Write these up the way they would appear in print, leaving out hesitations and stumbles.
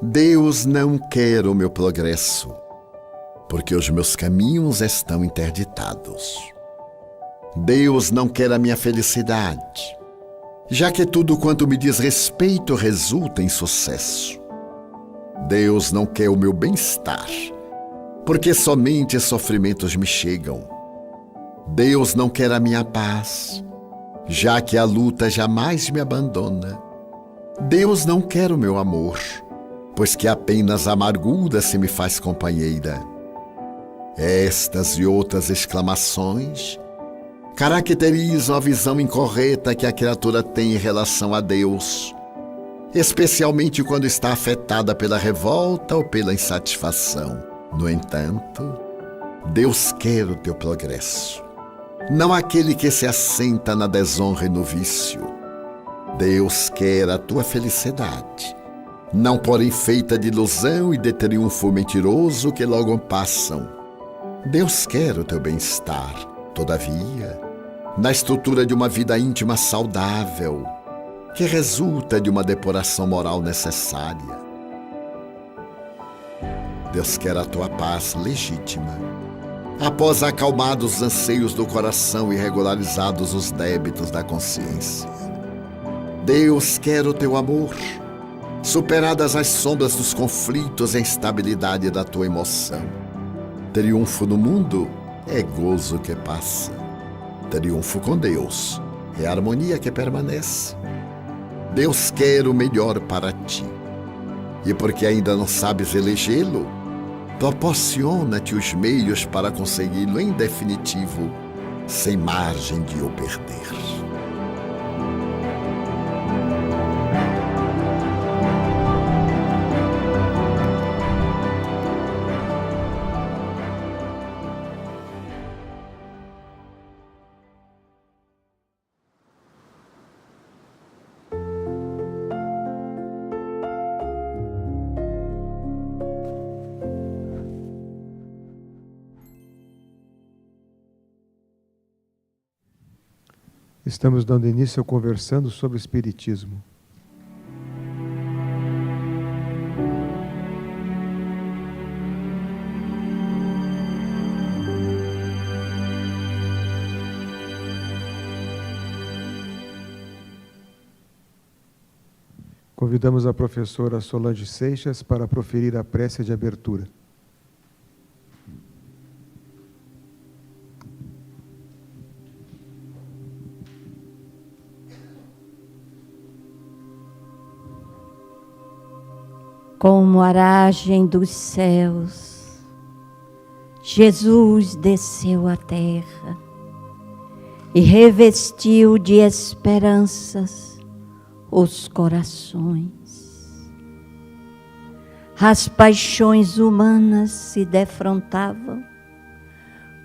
Deus não quer o meu progresso, porque os meus caminhos estão interditados. Deus não quer a minha felicidade, já que tudo quanto me diz respeito resulta em sucesso. Deus não quer o meu bem-estar, porque somente sofrimentos me chegam. Deus não quer a minha paz, já que a luta jamais me abandona. Deus não quer o meu amor, pois que apenas a amargura se me faz companheira. Estas e outras exclamações caracterizam a visão incorreta que a criatura tem em relação a Deus, especialmente quando está afetada pela revolta ou pela insatisfação. No entanto, Deus quer o teu progresso, não aquele que se assenta na desonra e no vício. Deus quer a tua felicidade, não porém feita de ilusão e de triunfo mentiroso que logo passam. Deus quer o teu bem-estar, todavia, na estrutura de uma vida íntima saudável, que resulta de uma depuração moral necessária. Deus quer a tua paz legítima, após acalmados os anseios do coração e regularizados os débitos da consciência. Deus quer o teu amor, superadas as sombras dos conflitos e a instabilidade da tua emoção. Triunfo no mundo é gozo que passa. Triunfo com Deus é harmonia que permanece. Deus quer o melhor para ti. E porque ainda não sabes elegê-lo, proporciona-te os meios para consegui-lo em definitivo, sem margem de o perder. Estamos dando início ao Conversando sobre o Espiritismo. Convidamos a professora Solange Seixas para proferir a prece de abertura. Como aragem dos céus, Jesus desceu à terra e revestiu de esperanças os corações. As paixões humanas se defrontavam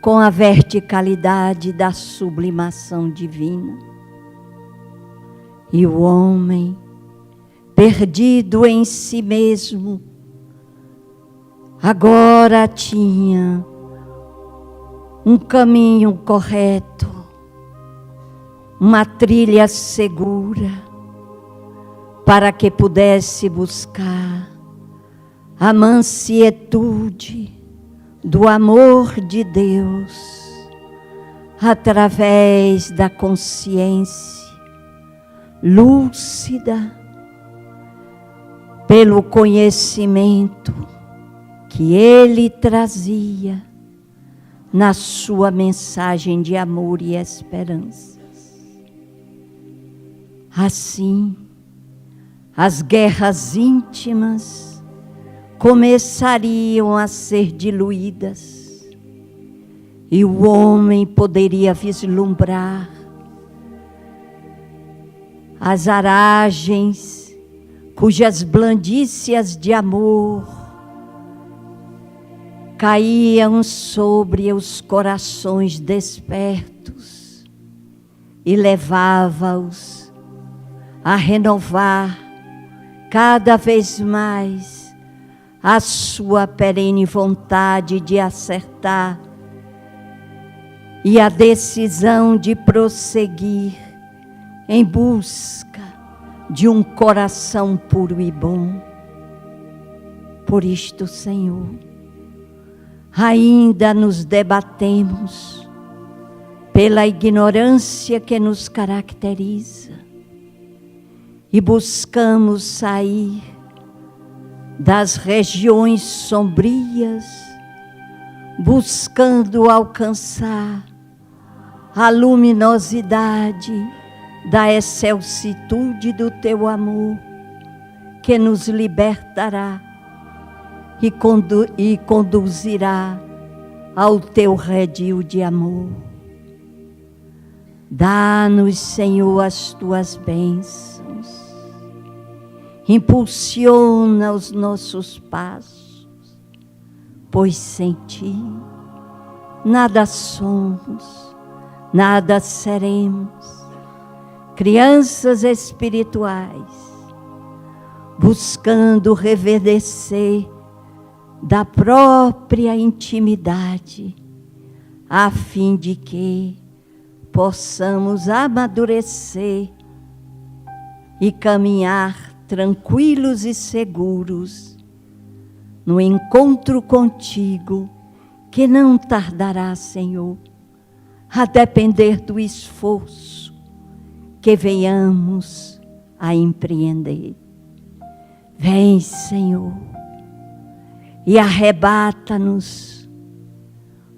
com a verticalidade da sublimação divina. E o homem, perdido em si mesmo, agora tinha um caminho correto, uma trilha segura, para que pudesse buscar a mansietude do amor de Deus, através da consciência lúcida, pelo conhecimento que ele trazia na sua mensagem de amor e esperanças. Assim, as guerras íntimas começariam a ser diluídas e o homem poderia vislumbrar as aragens cujas blandícias de amor caíam sobre os corações despertos e levava-os a renovar cada vez mais a sua perene vontade de acertar e a decisão de prosseguir em busca de um coração puro e bom. Por isto, Senhor, ainda nos debatemos pela ignorância que nos caracteriza e buscamos sair das regiões sombrias, buscando alcançar a luminosidade da excelsitude do Teu amor, que nos libertará e conduzirá ao Teu redil de amor. Dá-nos, Senhor, as Tuas bênçãos, impulsiona os nossos passos, pois sem Ti nada somos, nada seremos. Crianças espirituais, buscando reverdecer da própria intimidade, a fim de que possamos amadurecer e caminhar tranquilos e seguros no encontro contigo, que não tardará, Senhor, a depender do esforço que venhamos a empreender. Vem, Senhor, e arrebata-nos,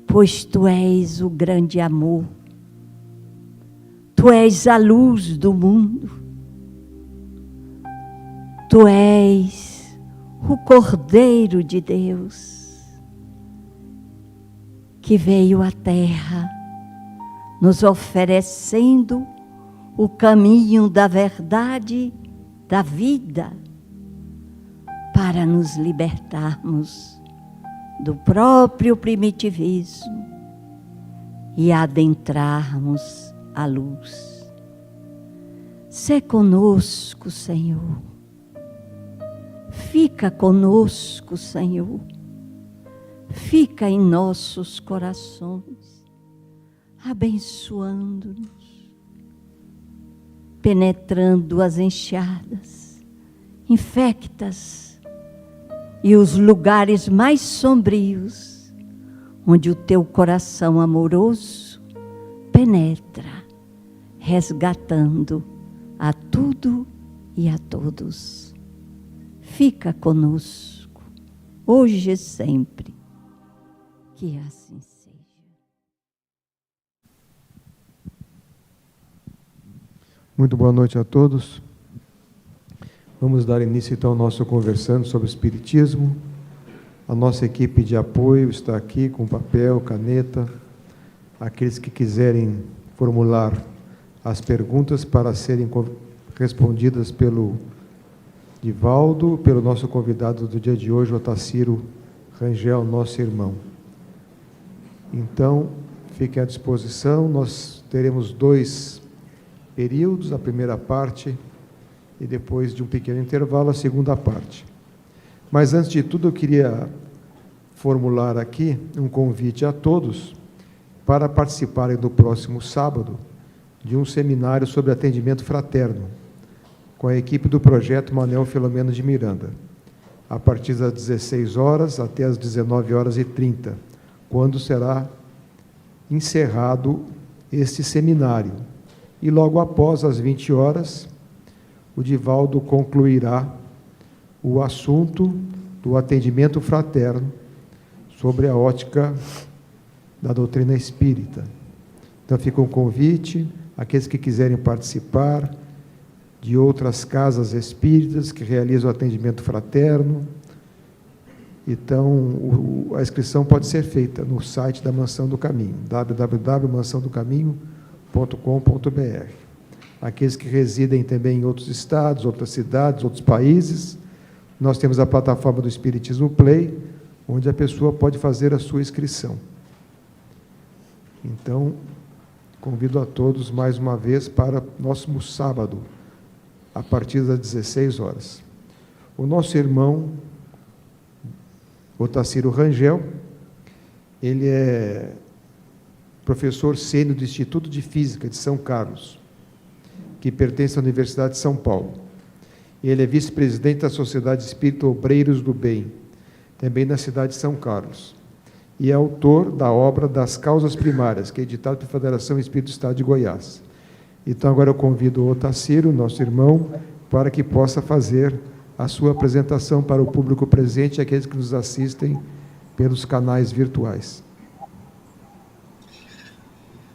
pois Tu és o grande amor, Tu és a luz do mundo, Tu és o Cordeiro de Deus, que veio à terra, nos oferecendo o caminho da verdade, da vida, para nos libertarmos do próprio primitivismo e adentrarmos a luz. Sê conosco, Senhor. Fica conosco, Senhor. Fica em nossos corações, abençoando-nos, penetrando as enxadas infectas e os lugares mais sombrios, onde o Teu coração amoroso penetra, resgatando a tudo e a todos. Fica conosco, hoje e sempre, que assim seja. Muito boa noite a todos. Vamos dar início então ao nosso conversando sobre o Espiritismo. A nossa equipe de apoio está aqui com papel, caneta. Aqueles que quiserem formular as perguntas para serem respondidas pelo Divaldo, pelo nosso convidado do dia de hoje, o Otacílio Rangel, nosso irmão. Então, fiquem à disposição. Nós teremos 2 períodos, a primeira parte, e depois de um pequeno intervalo, a segunda parte. Mas, antes de tudo, eu queria formular aqui um convite a todos para participarem do próximo sábado de um seminário sobre atendimento fraterno, com a equipe do projeto Manuel Filomeno de Miranda, a partir das 16 horas até as 19h30, quando será encerrado este seminário. E logo após, às 20 horas, o Divaldo concluirá o assunto do atendimento fraterno sobre a ótica da doutrina espírita. Então fica um convite, aqueles que quiserem participar, de outras casas espíritas que realizam atendimento fraterno. Então, a inscrição pode ser feita no site da Mansão do Caminho, www.mansãodocaminho.com.br. Aqueles que residem também em outros estados, outras cidades, outros países, nós temos a plataforma do Espiritismo Play, onde a pessoa pode fazer a sua inscrição. Então, convido a todos mais uma vez para próximo sábado, a partir das 16 horas. O nosso irmão, Otacílio Rangel, ele é professor sênior do Instituto de Física de São Carlos, que pertence à Universidade de São Paulo. Ele é vice-presidente da Sociedade Espírita Obreiros do Bem também na cidade de São Carlos. E é autor da obra Das Causas Primárias, que é editado pela Federação Espírita do Estado de Goiás. Então, agora eu convido o Otacílio, nosso irmão, para que possa fazer a sua apresentação para o público presente e aqueles que nos assistem pelos canais virtuais.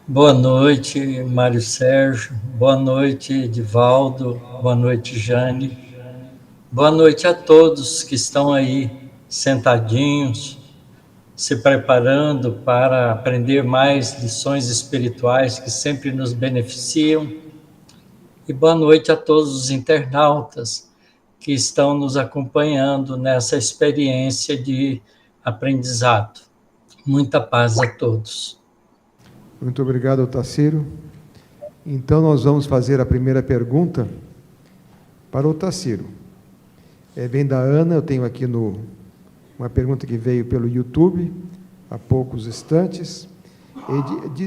Boa noite, Mário Sérgio. Boa noite, Edivaldo. Boa noite, Jane. Boa noite a todos que estão aí sentadinhos, se preparando para aprender mais lições espirituais que sempre nos beneficiam. E boa noite a todos os internautas que estão nos acompanhando nessa experiência de aprendizado. Muita paz a todos. Muito obrigado, Otacílio. Então, nós vamos fazer a primeira pergunta para o Otacílio. Vem da Ana, eu tenho aqui uma pergunta que veio pelo YouTube, há poucos instantes.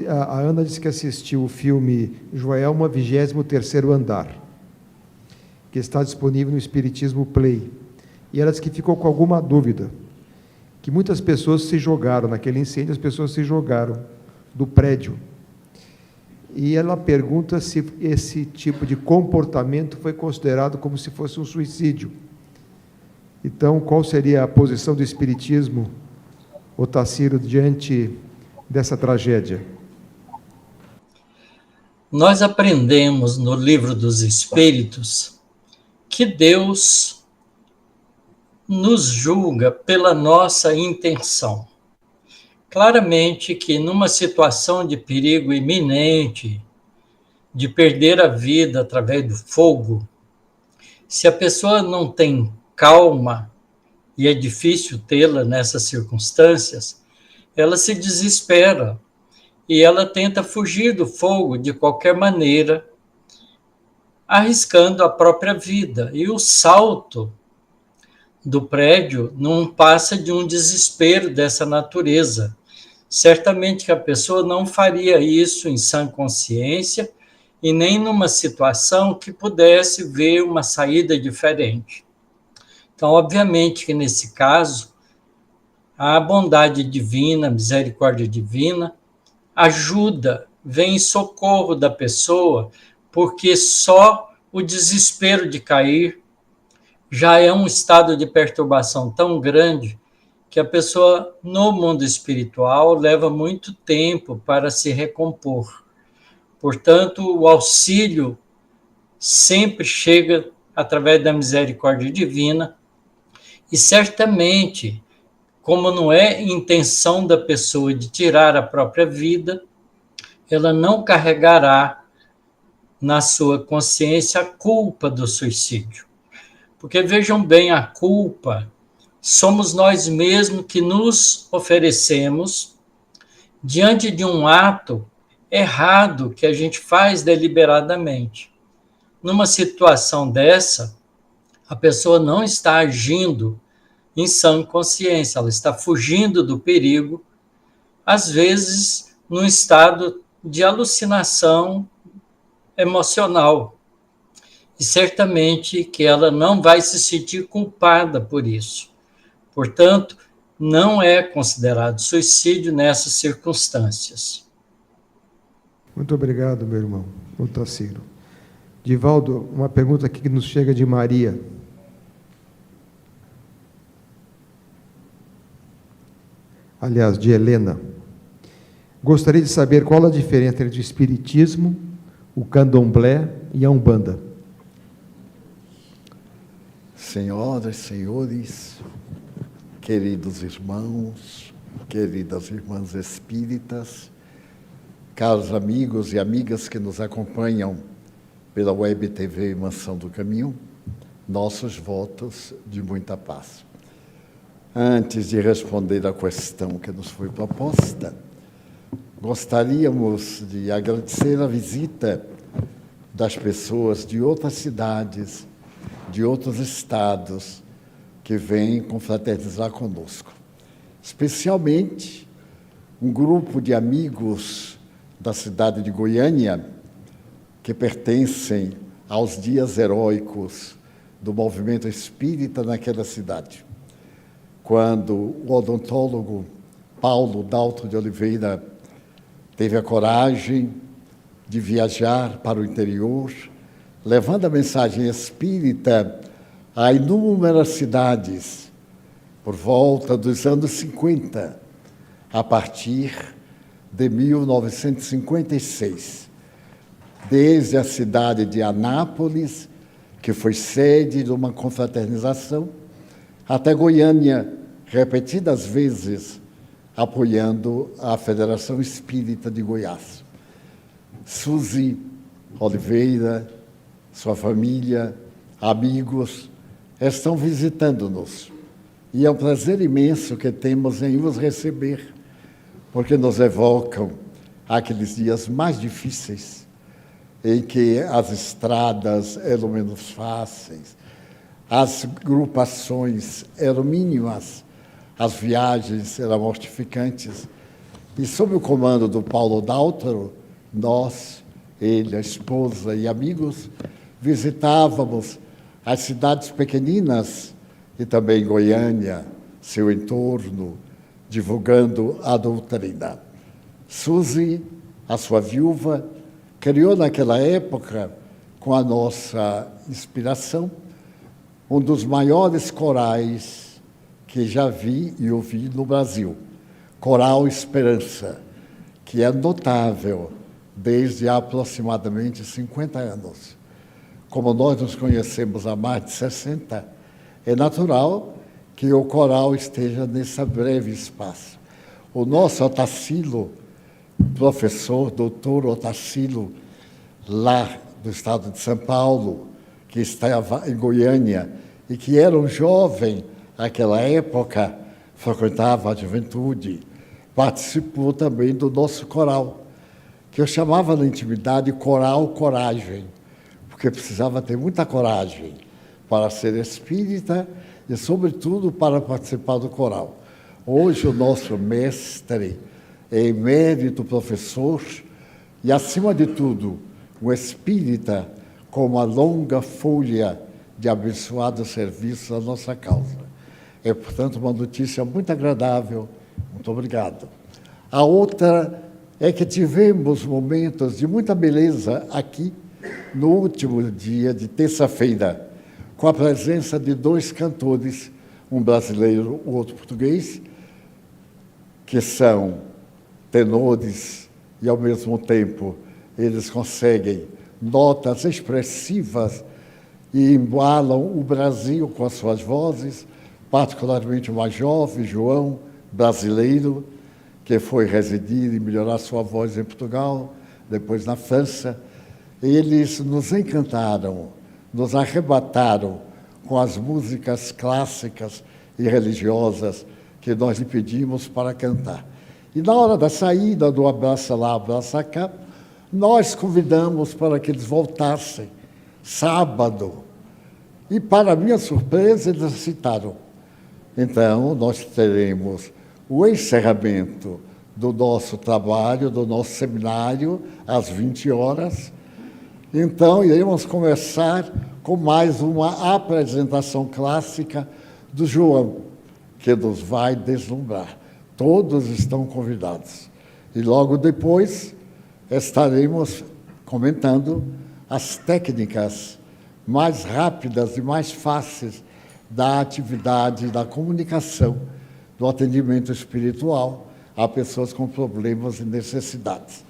A Ana disse que assistiu o filme Joelma, 23º Andar, que está disponível no Espiritismo Play. E ela disse que ficou com alguma dúvida, que muitas pessoas se jogaram, naquele incêndio, as pessoas se jogaram do prédio. E ela pergunta se esse tipo de comportamento foi considerado como se fosse um suicídio. Então, qual seria a posição do Espiritismo, Otacílio, diante dessa tragédia? Nós aprendemos no Livro dos Espíritos que Deus nos julga pela nossa intenção. Claramente que numa situação de perigo iminente, de perder a vida através do fogo, se a pessoa não tem calma, e é difícil tê-la nessas circunstâncias, ela se desespera e ela tenta fugir do fogo de qualquer maneira, arriscando a própria vida. E o salto do prédio não passa de um desespero dessa natureza. Certamente que a pessoa não faria isso em sã consciência e nem numa situação que pudesse ver uma saída diferente. Então, obviamente que nesse caso, a bondade divina, a misericórdia divina, ajuda, vem em socorro da pessoa, porque só o desespero de cair já é um estado de perturbação tão grande que a pessoa, no mundo espiritual, leva muito tempo para se recompor. Portanto, o auxílio sempre chega através da misericórdia divina e certamente, como não é intenção da pessoa de tirar a própria vida, ela não carregará na sua consciência a culpa do suicídio. Porque vejam bem, a culpa somos nós mesmos que nos oferecemos diante de um ato errado que a gente faz deliberadamente. Numa situação dessa, a pessoa não está agindo em sã consciência, ela está fugindo do perigo, às vezes num estado de alucinação emocional. E certamente que ela não vai se sentir culpada por isso. Portanto, não é considerado suicídio nessas circunstâncias. Muito obrigado, meu irmão, Otacílio. Divaldo, uma pergunta aqui que nos chega de Maria. Aliás, de Helena. Gostaria de saber qual a diferença entre o espiritismo, o candomblé e a umbanda. Senhoras, senhores, queridos irmãos, queridas irmãs espíritas, caros amigos e amigas que nos acompanham pela Web TV Mansão do Caminho, nossos votos de muita paz. Antes de responder à questão que nos foi proposta, gostaríamos de agradecer a visita das pessoas de outras cidades, de outros estados, que vêm confraternizar conosco. Especialmente um grupo de amigos da cidade de Goiânia, que pertencem aos dias heróicos do movimento espírita naquela cidade. quando o odontólogo Paulo Dalto de Oliveira teve a coragem de viajar para o interior, levando a mensagem espírita a inúmeras cidades, por volta dos anos 50, a partir de 1956, desde a cidade de Anápolis, que foi sede de uma confraternização, até Goiânia, repetidas vezes, apoiando a Federação Espírita de Goiás. Suzy Oliveira, sua família, amigos, estão visitando-nos. E é um prazer imenso que temos em os receber, porque nos evocam aqueles dias mais difíceis, em que as estradas eram menos fáceis, as agrupações eram mínimas, as viagens eram mortificantes. E sob o comando do Paulo Daltro, nós, ele, a esposa e amigos, visitávamos as cidades pequeninas e também Goiânia, seu entorno, divulgando a doutrina. Suzy, a sua viúva, criou naquela época, com a nossa inspiração, um dos maiores corais que já vi e ouvi no Brasil, Coral Esperança, que é notável desde há aproximadamente 50 anos. Como nós nos conhecemos há mais de 60, é natural que o coral esteja nesse breve espaço. O nosso Otacílio, professor, doutor Otacílio, lá do estado de São Paulo, que estava em Goiânia, e que era um jovem naquela época, frequentava a juventude, participou também do nosso coral, que eu chamava na intimidade Coral Coragem, porque precisava ter muita coragem para ser espírita e, sobretudo, para participar do coral. Hoje, o nosso mestre, emérito professor e, acima de tudo, um espírita com uma longa folha de abençoado serviço à nossa causa. É, portanto, uma notícia muito agradável. Muito obrigado. A outra é que tivemos momentos de muita beleza aqui, no último dia de terça-feira, com a presença de dois cantores, um brasileiro, o outro português, que são tenores e, ao mesmo tempo, eles conseguem notas expressivas e embalam o Brasil com as suas vozes, particularmente o mais jovem, João, brasileiro, que foi residir e melhorar sua voz em Portugal, depois na França. Eles nos encantaram, nos arrebataram com as músicas clássicas e religiosas que nós lhe pedimos para cantar. E na hora da saída do Abraça Lá, Abraça Cá, nós convidamos para que eles voltassem sábado. E, para minha surpresa, eles aceitaram. Então, nós teremos o encerramento do nosso trabalho, do nosso seminário, às 20 horas. Então, iremos começar com mais uma apresentação clássica do João, que nos vai deslumbrar. Todos estão convidados. E logo depois estaremos comentando as técnicas mais rápidas e mais fáceis da atividade da comunicação, do atendimento espiritual a pessoas com problemas e necessidades.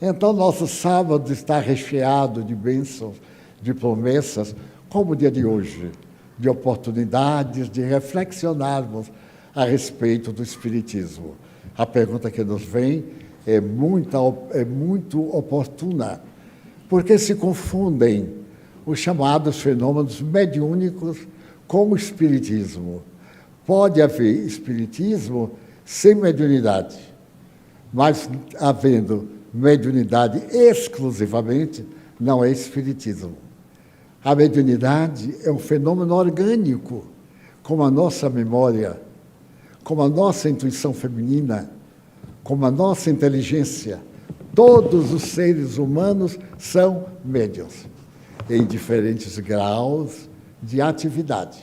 Então, nosso sábado está recheado de bênçãos, de promessas, como o dia de hoje, de oportunidades de reflexionarmos a respeito do Espiritismo. A pergunta que nos vem é muito oportuna, porque se confundem os chamados fenômenos mediúnicos com o Espiritismo. Pode haver Espiritismo sem mediunidade, mas havendo mediunidade exclusivamente, não é Espiritismo. A mediunidade é um fenômeno orgânico, como a nossa memória, como a nossa intuição feminina, como a nossa inteligência. Todos os seres humanos são médiuns, em diferentes graus de atividade.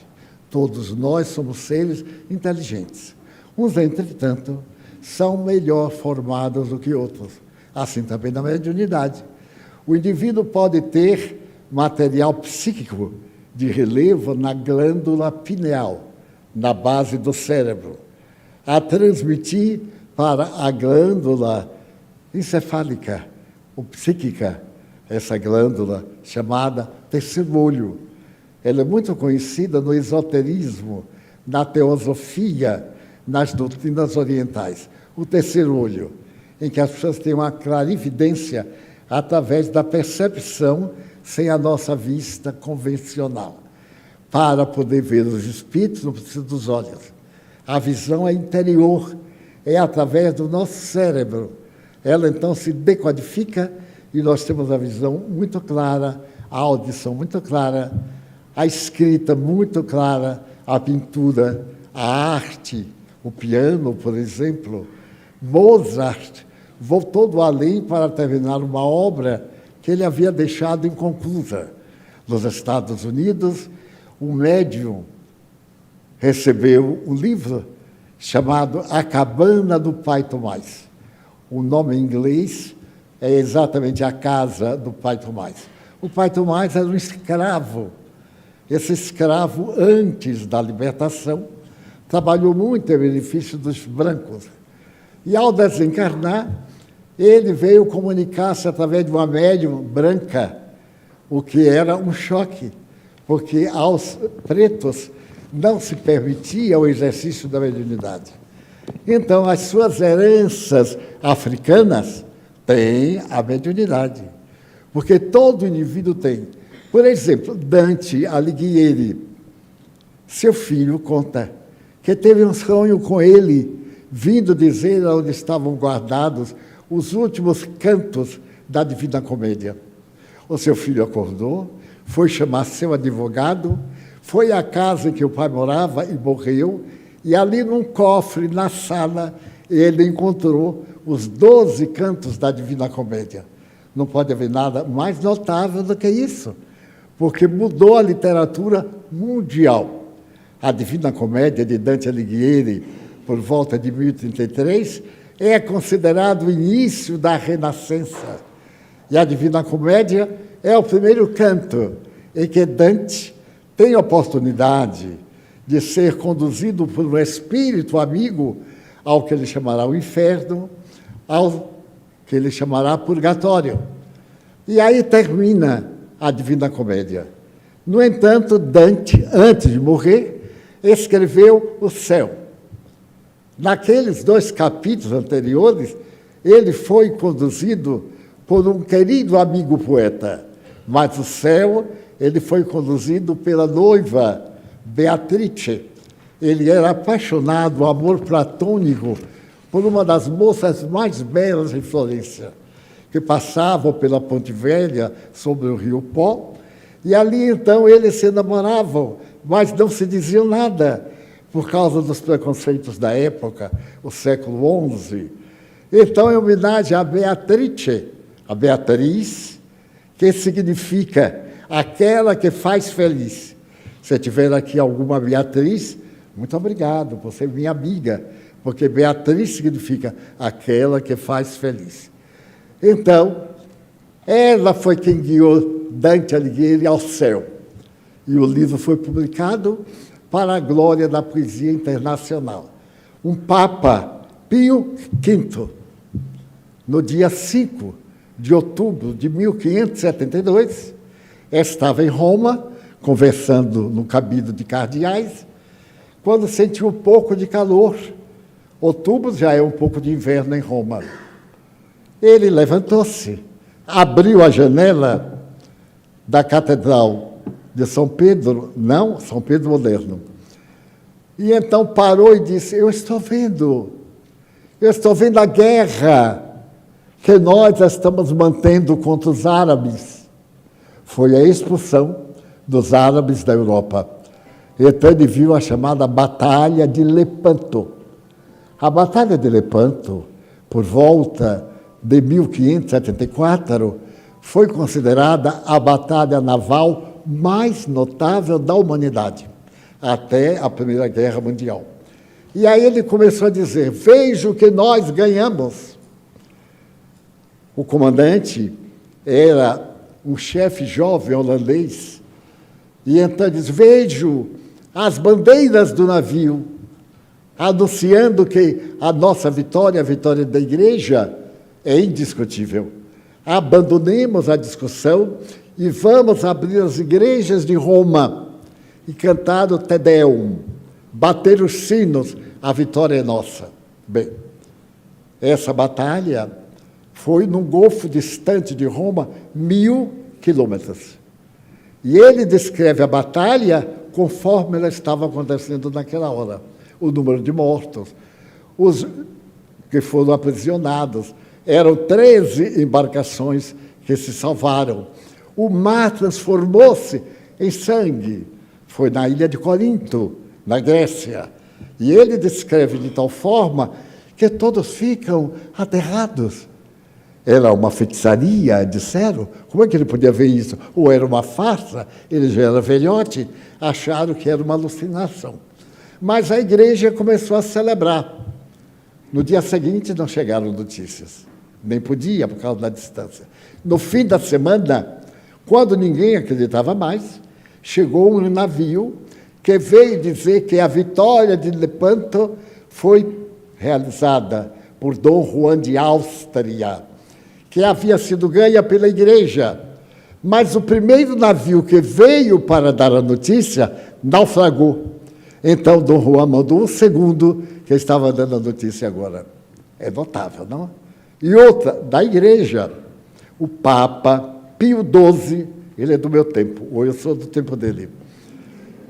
Todos nós somos seres inteligentes. Uns, entretanto, são melhor formados do que outros. Assim também na mediunidade. O indivíduo pode ter material psíquico de relevo na glândula pineal, na base do cérebro, a transmitir para a glândula encefálica, ou psíquica, essa glândula chamada terceiro olho. Ela é muito conhecida no esoterismo, na teosofia, nas doutrinas orientais. O terceiro olho, em que as pessoas têm uma clarividência através da percepção sem a nossa vista convencional. Para poder ver os espíritos, não precisa dos olhos. A visão é interior, é através do nosso cérebro. Ela, então, se decodifica e nós temos a visão muito clara, a audição muito clara, a escrita muito clara, a pintura, a arte, o piano, por exemplo. Mozart voltou do além para terminar uma obra que ele havia deixado inconclusa. Nos Estados Unidos, um médium recebeu um livro chamado A Cabana do Pai Tomás. O nome em inglês é exatamente A Casa do Pai Tomás. O Pai Tomás era um escravo. Esse escravo, antes da libertação, trabalhou muito em benefício dos brancos. E, ao desencarnar, ele veio comunicar-se através de uma médium branca, o que era um choque, porque aos pretos não se permitia o exercício da mediunidade. Então, as suas heranças africanas têm a mediunidade, porque todo indivíduo tem. Por exemplo, Dante Alighieri, seu filho, conta que teve um sonho com ele, vindo dizer onde estavam guardados os últimos cantos da Divina Comédia. O seu filho acordou, foi chamar seu advogado, foi à casa em que o pai morava e morreu, e ali num cofre, na sala, ele encontrou os 12 cantos da Divina Comédia. Não pode haver nada mais notável do que isso, porque mudou a literatura mundial. A Divina Comédia de Dante Alighieri, por volta de 1033, é considerado o início da Renascença. E a Divina Comédia é o primeiro canto em que Dante tem a oportunidade de ser conduzido por um espírito amigo ao que ele chamará o inferno, ao que ele chamará purgatório. E aí termina a Divina Comédia. No entanto, Dante, antes de morrer, escreveu o céu. Naqueles 2 capítulos anteriores, ele foi conduzido por um querido amigo poeta, mas o céu, ele foi conduzido pela noiva Beatrice. Ele era apaixonado, amor platônico, por uma das moças mais belas de Florença, que passavam pela Ponte Velha, sobre o Rio Pó, e ali, então, eles se namoravam, mas não se diziam nada, por causa dos preconceitos da época, o século XI. Então, em homenagem a Beatrice, a Beatriz, que significa aquela que faz feliz. Se tiver aqui alguma Beatriz, muito obrigado, você é minha amiga, porque Beatriz significa aquela que faz feliz. Então, ela foi quem guiou Dante Alighieri ao céu. E o livro foi publicado para a glória da poesia internacional. Um Papa, Pio V, no dia 5 de outubro de 1572, estava em Roma, conversando no cabido de cardeais, quando sentiu um pouco de calor. Outubro já é um pouco de inverno em Roma. Ele levantou-se, abriu a janela da Catedral de São Pedro, não, São Pedro Moderno. E então parou e disse, eu estou vendo a guerra que nós estamos mantendo contra os árabes. Foi a expulsão dos árabes da Europa. Então ele viu a chamada Batalha de Lepanto. A Batalha de Lepanto, por volta de 1574, foi considerada a batalha naval mais notável da humanidade. até a Primeira Guerra Mundial. E aí ele começou a dizer, vejo que nós ganhamos. O comandante era um chefe jovem holandês, e então diz, vejo as bandeiras do navio, anunciando que a nossa vitória, a vitória da igreja, é indiscutível. Abandonemos a discussão e vamos abrir as igrejas de Roma e cantar o Te Deum, bater os sinos, a vitória é nossa. Bem, essa batalha foi num golfo distante de Roma, 1.000 quilômetros. E ele descreve a batalha conforme ela estava acontecendo naquela hora. O número de mortos, os que foram aprisionados. Eram 13 embarcações que se salvaram. O mar transformou-se em sangue. Foi na ilha de Corinto, na Grécia. E ele descreve de tal forma que todos ficam aterrados. Era uma feitiçaria, disseram. Como é que ele podia ver isso? Ou era uma farsa? Ele já era velhote. Acharam que era uma alucinação. Mas a igreja começou a celebrar. No dia seguinte não chegaram notícias. Nem podia, por causa da distância. No fim da semana, quando ninguém acreditava mais, chegou um navio que veio dizer que a vitória de Lepanto foi realizada por Dom Juan de Áustria, que havia sido ganha pela igreja. Mas o primeiro navio que veio para dar a notícia naufragou. Então, Dom Juan mandou o segundo, que estava dando a notícia agora. É notável, não? E outra, da igreja, o Papa Pio XII, ele é do meu tempo, ou eu sou do tempo dele.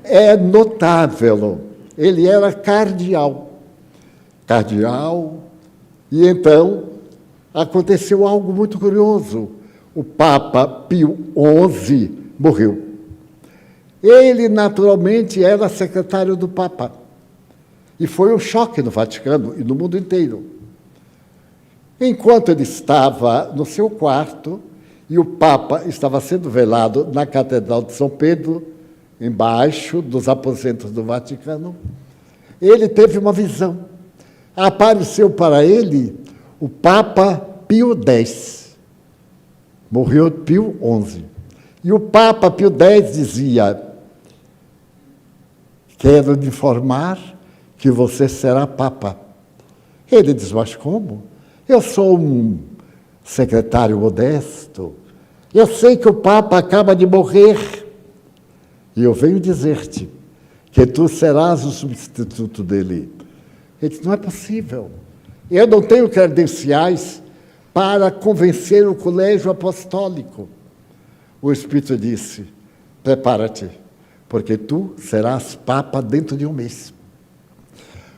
É notável, ele era cardeal. E então aconteceu algo muito curioso. O Papa Pio XI morreu. Ele, naturalmente, era secretário do Papa. E foi um choque no Vaticano e no mundo inteiro. Enquanto ele estava no seu quarto, e o Papa estava sendo velado na Catedral de São Pedro, embaixo dos aposentos do Vaticano, ele teve uma visão. Apareceu para ele o Papa Pio X. Morreu Pio XI. E o Papa Pio X dizia, quero lhe informar que você será Papa. Ele diz, mas como? Eu sou um secretário modesto. Eu sei que o Papa acaba de morrer. E eu venho dizer-te que tu serás o substituto dele. Ele disse, não é possível. Eu não tenho credenciais para convencer o colégio apostólico. O Espírito disse, prepara-te, porque tu serás Papa dentro de um mês.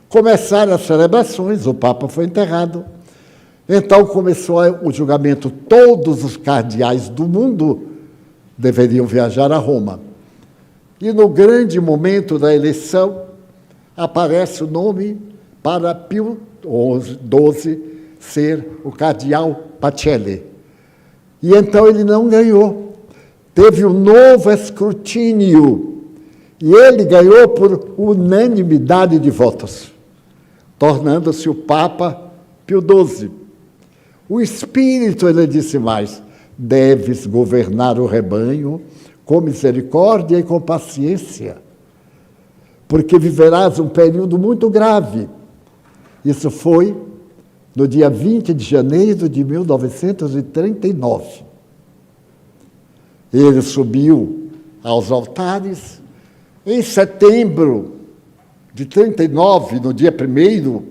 Começaram as celebrações, o Papa foi enterrado. Então começou o julgamento. Todos os cardeais do mundo deveriam viajar a Roma. E no grande momento da eleição, aparece o nome para Pio XII ser o cardeal Pacelli. E então ele não ganhou. Teve um novo escrutínio. E ele ganhou por unanimidade de votos, tornando-se o Papa Pio XII. O Espírito, ele disse mais, deves governar o rebanho com misericórdia e com paciência, porque viverás um período muito grave. Isso foi no dia 20 de janeiro de 1939. Ele subiu aos altares. Em setembro de 39, no dia 1º,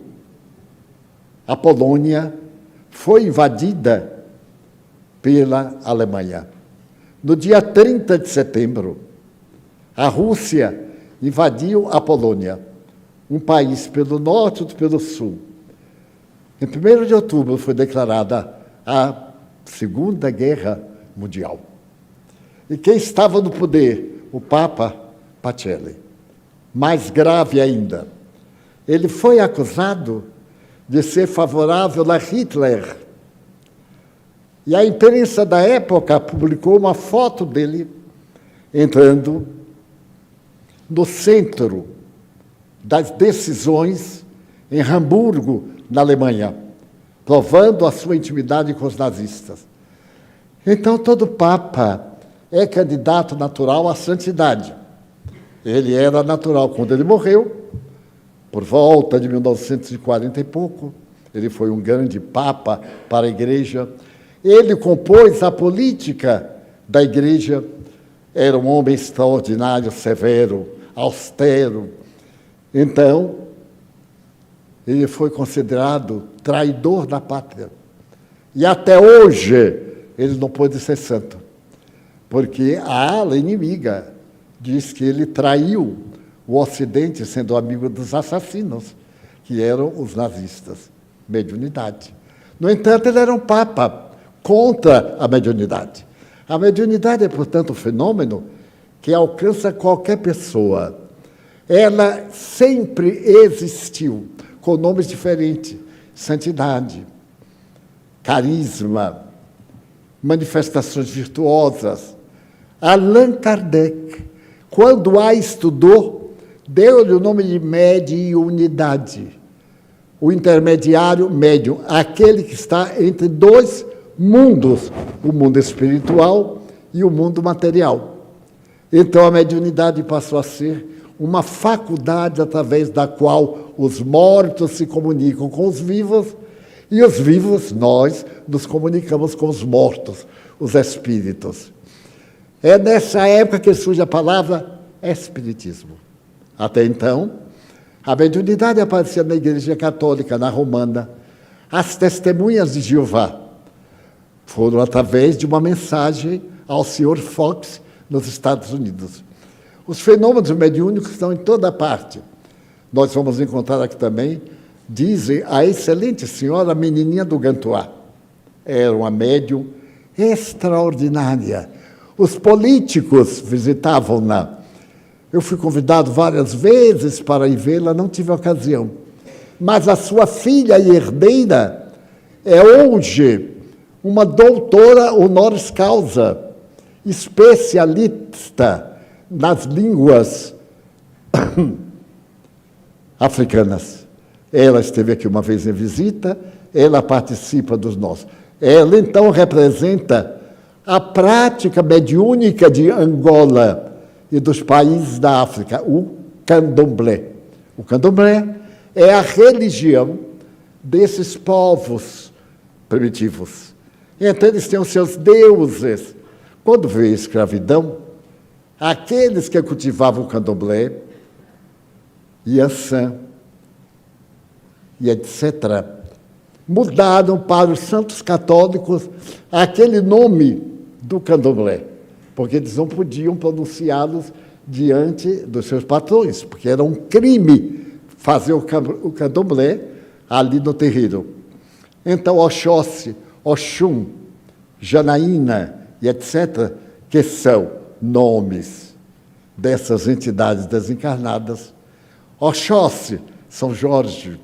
a Polônia foi invadida pela Alemanha. No dia 30 de setembro, a Rússia invadiu a Polônia, um país pelo norte e outro pelo sul. Em 1º de outubro foi declarada a Segunda Guerra Mundial. E quem estava no poder? O Papa Pacelli. Mais grave ainda, ele foi acusado de ser favorável a Hitler. E a imprensa da época publicou uma foto dele entrando no centro das decisões em Hamburgo, na Alemanha, provando a sua intimidade com os nazistas. Então, todo Papa é candidato natural à santidade. Ele era natural quando ele morreu, por volta de 1940 e pouco. Ele foi um grande Papa para a Igreja. Ele compôs a política da Igreja. Era um homem extraordinário, severo, austero. Então, ele foi considerado traidor da pátria. E até hoje, ele não pôde ser santo, porque a ala inimiga diz que ele traiu o Ocidente, sendo amigo dos assassinos, que eram os nazistas. Mediunidade. No entanto, ele era um papa contra a mediunidade. A mediunidade é, portanto, um fenômeno que alcança qualquer pessoa. Ela sempre existiu, com nomes diferentes: santidade, carisma, manifestações virtuosas. Allan Kardec, quando a estudou, deu-lhe o nome de mediunidade. O intermediário médium, aquele que está entre dois mundos, o mundo espiritual e o mundo material. Então, a mediunidade passou a ser uma faculdade através da qual os mortos se comunicam com os vivos e os vivos, nós, nos comunicamos com os mortos, os espíritos. É nessa época que surge a palavra espiritismo. Até então, a mediunidade aparecia na Igreja Católica, na Romana. As testemunhas de Jeová foram através de uma mensagem ao Sr. Fox, nos Estados Unidos. Os fenômenos mediúnicos estão em toda parte. Nós vamos encontrar aqui também, dizem, a excelente senhora Menininha do Gantuá. Era uma médium extraordinária. Os políticos visitavam-na. Eu fui convidado várias vezes para ir vê-la, não tive ocasião. Mas a sua filha e herdeira é hoje uma doutora honoris causa, especialista nas línguas africanas. Ela esteve aqui uma vez em visita, ela participa dos nossos. Ela, então, representa a prática mediúnica de Angola e dos países da África, o candomblé. O candomblé é a religião desses povos primitivos. Então, eles têm os seus deuses. Quando veio a escravidão, aqueles que cultivavam o candomblé, Iansã e etc., mudaram para os santos católicos aquele nome do candomblé, porque eles não podiam pronunciá-los diante dos seus patrões, porque era um crime fazer o candomblé ali no terreiro. Então, Oxóssi, Oxum, Janaína e etc., que são nomes dessas entidades desencarnadas. Oxóssi, São Jorge.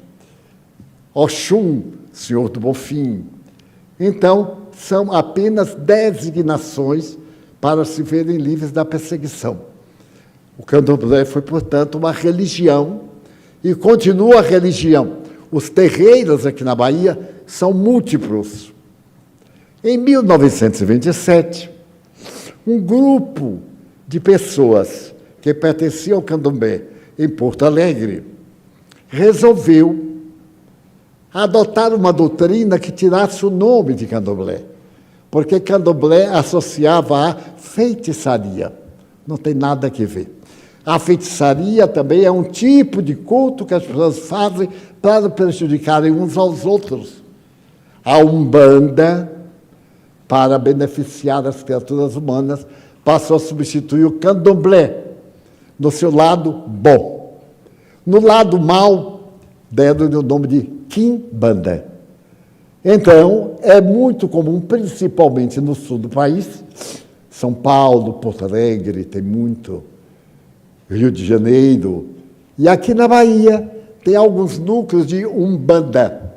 Oxum, Senhor do Bonfim. Então, são apenas designações para se verem livres da perseguição. O candomblé foi, portanto, uma religião e continua a religião. Os terreiros aqui na Bahia são múltiplos. Em 1927, um grupo de pessoas que pertenciam ao candomblé em Porto Alegre resolveu adotar uma doutrina que tirasse o nome de candomblé, porque candomblé associava a feitiçaria. Não tem nada a ver. A feitiçaria também é um tipo de culto que as pessoas fazem para prejudicarem uns aos outros. A Umbanda, para beneficiar as criaturas humanas, passou a substituir o candomblé no seu lado bom. No lado mal, deram-lhe o nome de Quimbanda. Então, é muito comum, principalmente no sul do país, São Paulo, Porto Alegre, tem muito, Rio de Janeiro, e aqui na Bahia tem alguns núcleos de Umbanda.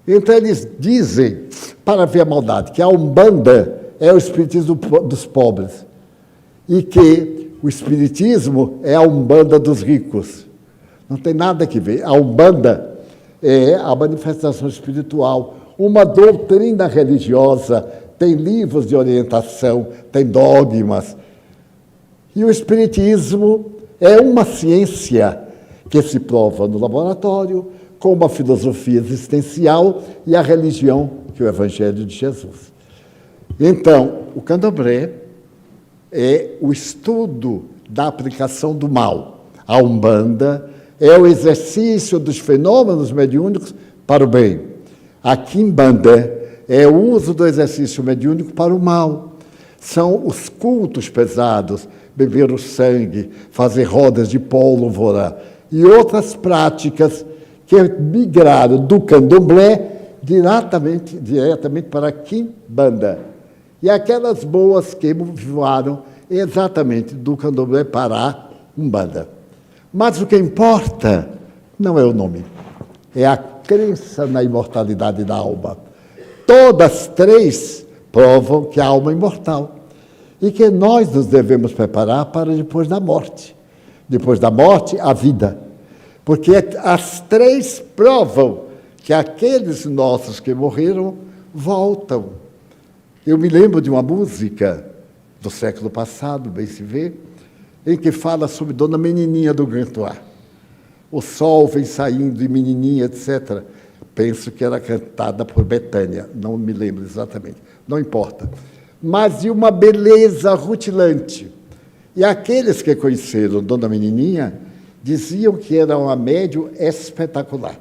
Então, eles dizem, para ver a maldade, que a Umbanda é o espiritismo dos pobres, e que o Espiritismo é a Umbanda dos ricos. Não tem nada que ver. A Umbanda é a manifestação espiritual, uma doutrina religiosa, tem livros de orientação, tem dogmas. E o Espiritismo é uma ciência que se prova no laboratório, com uma filosofia existencial e a religião, que é o Evangelho de Jesus. Então, o Candomblé é o estudo da aplicação do mal. A Umbanda é o exercício dos fenômenos mediúnicos para o bem. A Quimbanda é o uso do exercício mediúnico para o mal. São os cultos pesados, beber o sangue, fazer rodas de pólvora e outras práticas que migraram do Candomblé diretamente para a Quimbanda. E aquelas boas que voaram exatamente do Candomblé para a Umbanda. Mas o que importa não é o nome, é a crença na imortalidade da alma. Todas três provam que a alma é imortal e que nós nos devemos preparar para depois da morte. Depois da morte, a vida. Porque as três provam que aqueles nossos que morreram voltam. Eu me lembro de uma música do século passado, bem se vê, em que fala sobre Dona Menininha do Grantoá. O sol vem saindo e menininha, etc. Penso que era cantada por Betânia, não me lembro exatamente, não importa. Mas de uma beleza rutilante. E aqueles que conheceram Dona Menininha diziam que era uma médium espetacular.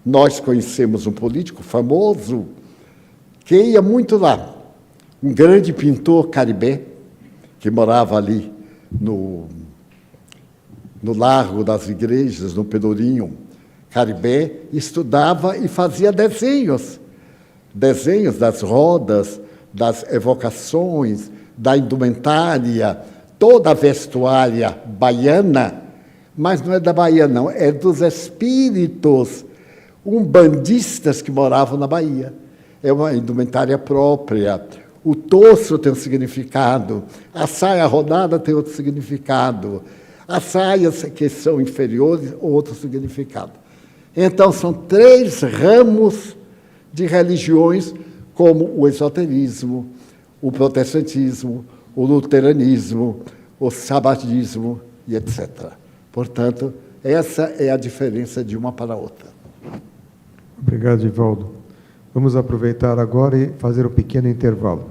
Nós conhecemos um político famoso que ia muito lá, um grande pintor caribé, que morava ali no Largo das Igrejas, no Pelourinho, Caribé, estudava e fazia desenhos das rodas, das evocações, da indumentária, toda a vestuária baiana, mas não é da Bahia, não, é dos espíritos umbandistas que moravam na Bahia. É uma indumentária própria. O torso tem um significado, a saia rodada tem outro significado, as saias que são inferiores, outro significado. Então, são três ramos de religiões, como o esoterismo, o protestantismo, o luteranismo, o sabatismo e etc. Portanto, essa é a diferença de uma para a outra. Obrigado, Divaldo. Vamos aproveitar agora e fazer um pequeno intervalo.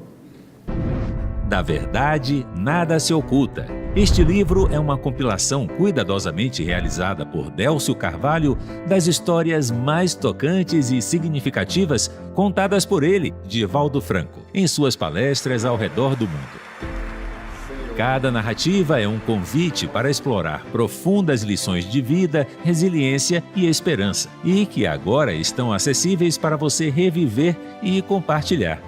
Da verdade, nada se oculta. Este livro é uma compilação cuidadosamente realizada por Délcio Carvalho das histórias mais tocantes e significativas contadas por ele, Divaldo Franco, em suas palestras ao redor do mundo. Cada narrativa é um convite para explorar profundas lições de vida, resiliência e esperança, e que agora estão acessíveis para você reviver e compartilhar.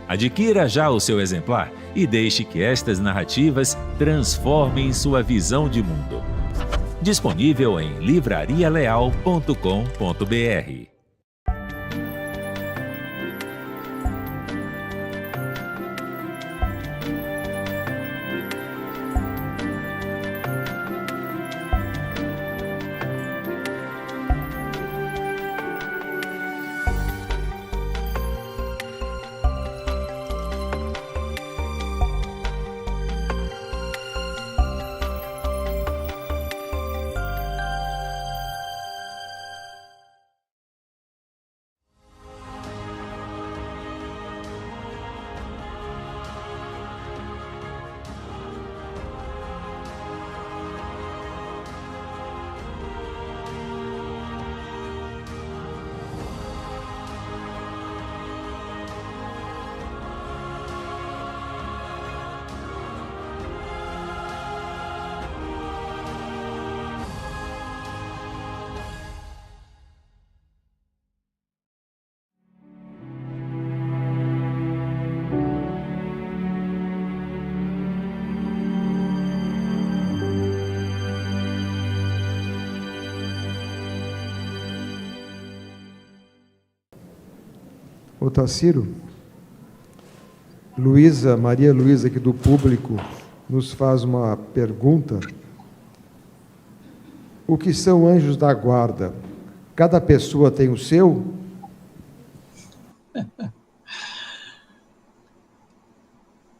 Adquira já o seu exemplar e deixe que estas narrativas transformem sua visão de mundo. Disponível em livrarialeal.com.br. Ô Taciro, Maria Luísa, aqui do público, nos faz uma pergunta. O que são anjos da guarda? Cada pessoa tem o seu?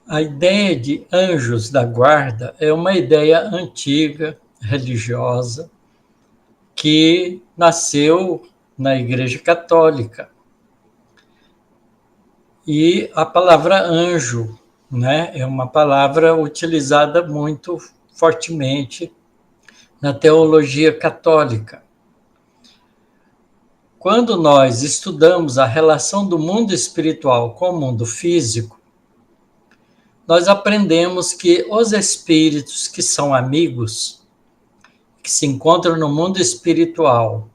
A ideia de anjos da guarda é uma ideia antiga, religiosa, que nasceu na Igreja Católica. E a palavra anjo, né, é uma palavra utilizada muito fortemente na teologia católica. Quando nós estudamos a relação do mundo espiritual com o mundo físico, nós aprendemos que os espíritos que são amigos, que se encontram no mundo espiritual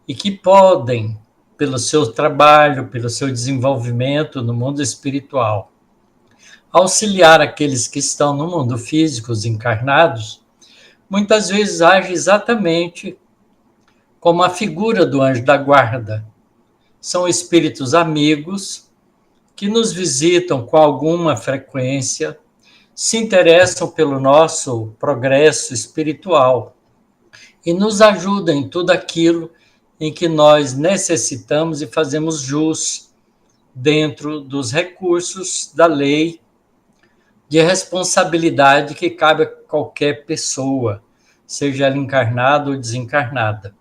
e que podem, pelo seu trabalho, pelo seu desenvolvimento no mundo espiritual, auxiliar aqueles que estão no mundo físico, os encarnados, muitas vezes age exatamente como a figura do anjo da guarda. São espíritos amigos que nos visitam com alguma frequência, se interessam pelo nosso progresso espiritual e nos ajudam em tudo aquilo em que nós necessitamos e fazemos jus dentro dos recursos da lei de responsabilidade que cabe a qualquer pessoa, seja ela encarnada ou desencarnada.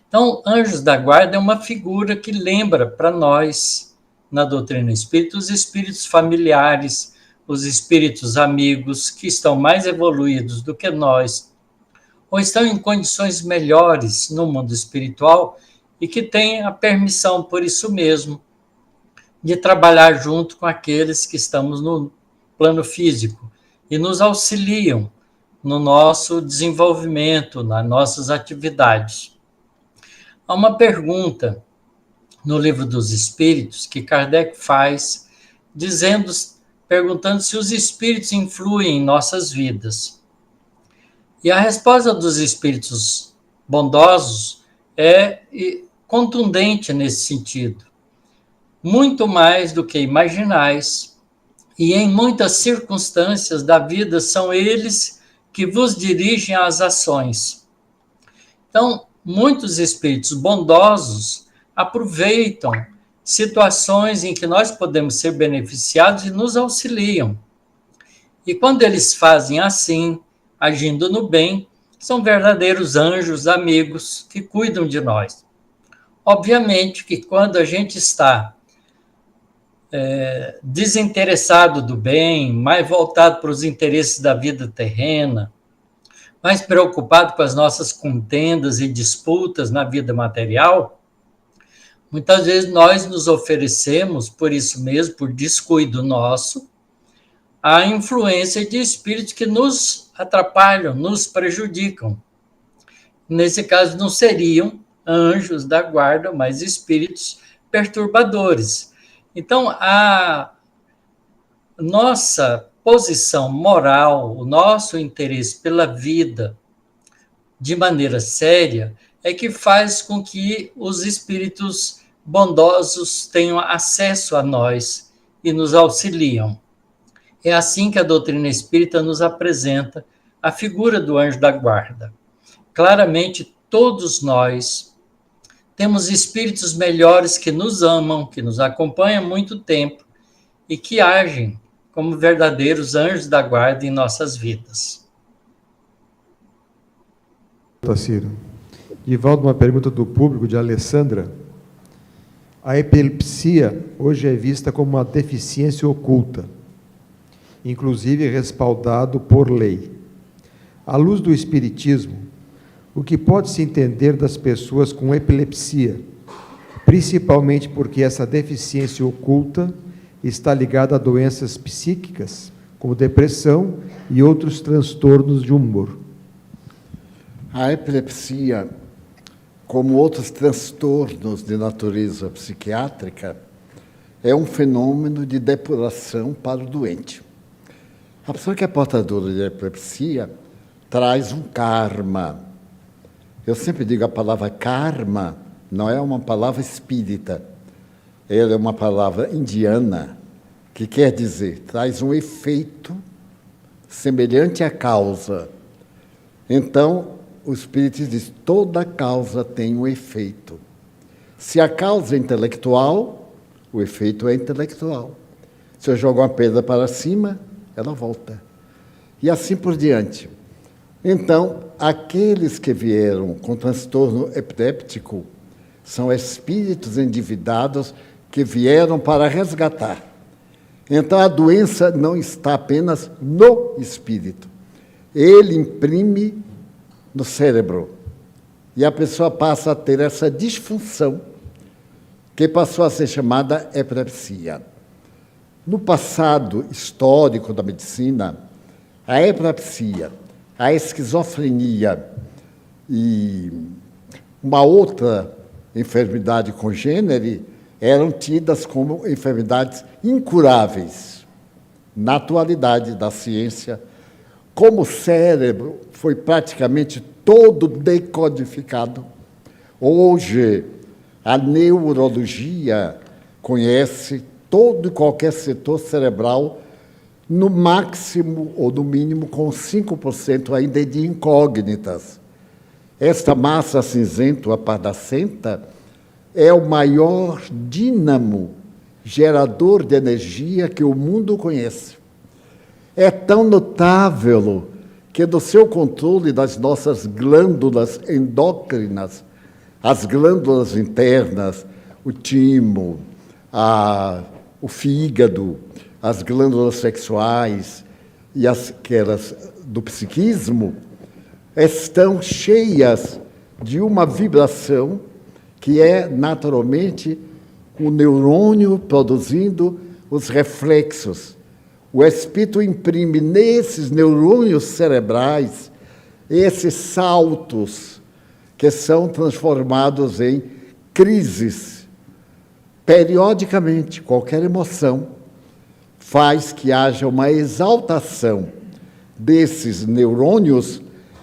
Então, anjos da guarda é uma figura que lembra para nós, na doutrina espírita, os espíritos familiares, os espíritos amigos, que estão mais evoluídos do que nós, ou estão em condições melhores no mundo espiritual e que têm a permissão, por isso mesmo, de trabalhar junto com aqueles que estamos no plano físico e nos auxiliam no nosso desenvolvimento, nas nossas atividades. Há uma pergunta no Livro dos Espíritos que Kardec faz, perguntando se os espíritos influem em nossas vidas. E a resposta dos espíritos bondosos é contundente nesse sentido. Muito mais do que imaginais, e em muitas circunstâncias da vida são eles que vos dirigem às ações. Então, muitos espíritos bondosos aproveitam situações em que nós podemos ser beneficiados e nos auxiliam. E quando eles fazem assim, agindo no bem, são verdadeiros anjos amigos que cuidam de nós. Obviamente que quando a gente está desinteressado do bem, mais voltado para os interesses da vida terrena, mais preocupado com as nossas contendas e disputas na vida material, muitas vezes nós nos oferecemos, por isso mesmo, por descuido nosso, a influência de espíritos que nos atrapalham, nos prejudicam. Nesse caso, não seriam anjos da guarda, mas espíritos perturbadores. Então, a nossa posição moral, o nosso interesse pela vida de maneira séria, é que faz com que os espíritos bondosos tenham acesso a nós e nos auxiliam. É assim que a doutrina espírita nos apresenta a figura do anjo da guarda. Claramente, todos nós temos espíritos melhores que nos amam, que nos acompanham há muito tempo e que agem como verdadeiros anjos da guarda em nossas vidas. Ciro. Divaldo, uma pergunta do público de Alessandra. A epilepsia hoje é vista como uma deficiência oculta, inclusive respaldado por lei. À luz do Espiritismo, o que pode-se entender das pessoas com epilepsia, principalmente porque essa deficiência oculta está ligada a doenças psíquicas, como depressão e outros transtornos de humor? A epilepsia, como outros transtornos de natureza psiquiátrica, é um fenômeno de depuração para o doente. A pessoa que é portadora de epilepsia traz um karma. Eu sempre digo a palavra karma não é uma palavra espírita, ela é uma palavra indiana, que quer dizer, traz um efeito semelhante à causa. Então, o Espiritismo diz, toda causa tem um efeito. Se a causa é intelectual, o efeito é intelectual. Se eu jogo uma pedra para cima, ela volta. E assim por diante. Então, aqueles que vieram com transtorno epiléptico são espíritos endividados que vieram para resgatar. Então, a doença não está apenas no espírito. Ele imprime no cérebro. E a pessoa passa a ter essa disfunção, que passou a ser chamada epilepsia. No passado histórico da medicina, a epilepsia, a esquizofrenia e uma outra enfermidade congênere eram tidas como enfermidades incuráveis. Na atualidade da ciência, como o cérebro foi praticamente todo decodificado, hoje a neurologia conhece todo e qualquer setor cerebral, no máximo ou no mínimo com 5% ainda de incógnitas. Esta massa cinzenta, apardacenta, é o maior dínamo gerador de energia que o mundo conhece. É tão notável que do seu controle das nossas glândulas endócrinas, as glândulas internas, o timo, o fígado, as glândulas sexuais e aquelas do psiquismo, estão cheias de uma vibração que é naturalmente o neurônio produzindo os reflexos. O espírito imprime nesses neurônios cerebrais esses saltos que são transformados em crises. Periodicamente, qualquer emoção faz que haja uma exaltação desses neurônios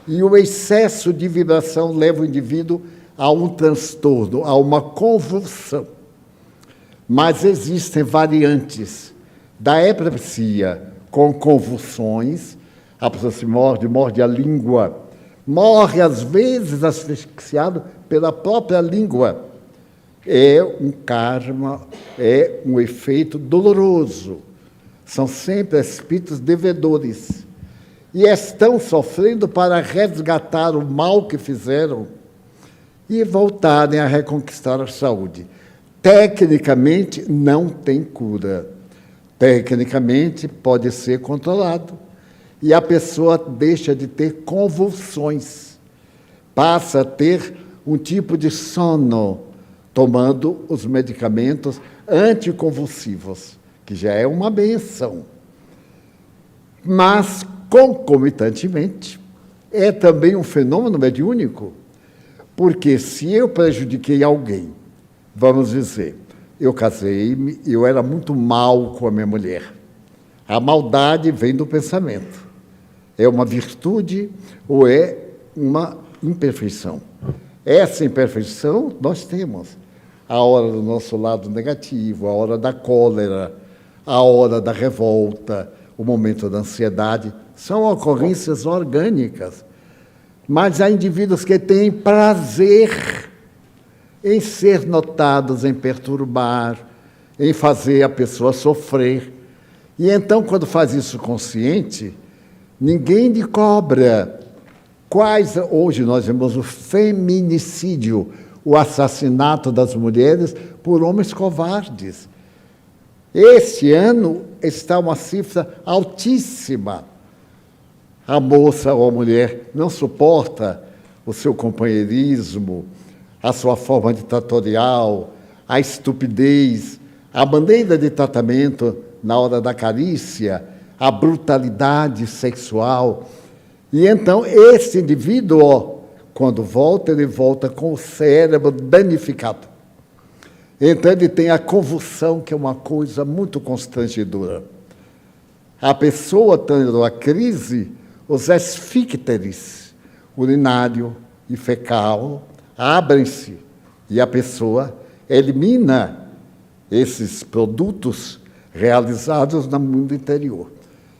e o excesso de vibração leva o indivíduo a um transtorno, a uma convulsão. Mas existem variantes da epilepsia com convulsões, a pessoa se morde a língua, morre às vezes asfixiado pela própria língua. É um karma, é um efeito doloroso. São sempre espíritos devedores. E estão sofrendo para resgatar o mal que fizeram e voltarem a reconquistar a saúde. Tecnicamente, não tem cura. Tecnicamente, pode ser controlado. E a pessoa deixa de ter convulsões. Passa a ter um tipo de sono, tomando os medicamentos anticonvulsivos, que já é uma benção. Mas, concomitantemente, é também um fenômeno mediúnico, porque se eu prejudiquei alguém, vamos dizer, eu casei-me, eu era muito mal com a minha mulher. A maldade vem do pensamento. É uma virtude ou é uma imperfeição? Essa imperfeição nós temos. A hora do nosso lado negativo, a hora da cólera, a hora da revolta, o momento da ansiedade, são ocorrências orgânicas. Mas há indivíduos que têm prazer em ser notados, em perturbar, em fazer a pessoa sofrer. E então, quando faz isso consciente, ninguém lhe cobra. Hoje nós vemos o feminicídio, o assassinato das mulheres por homens covardes. Este ano está uma cifra altíssima. A moça ou a mulher não suporta o seu companheirismo, a sua forma ditatorial, a estupidez, a maneira de tratamento na hora da carícia, a brutalidade sexual. E então, esse indivíduo, quando volta, ele volta com o cérebro danificado. Então, ele tem a convulsão, que é uma coisa muito constrangedora. A pessoa tendo a crise, os esfíncteres, urinário e fecal, abrem-se e a pessoa elimina esses produtos realizados no mundo interior.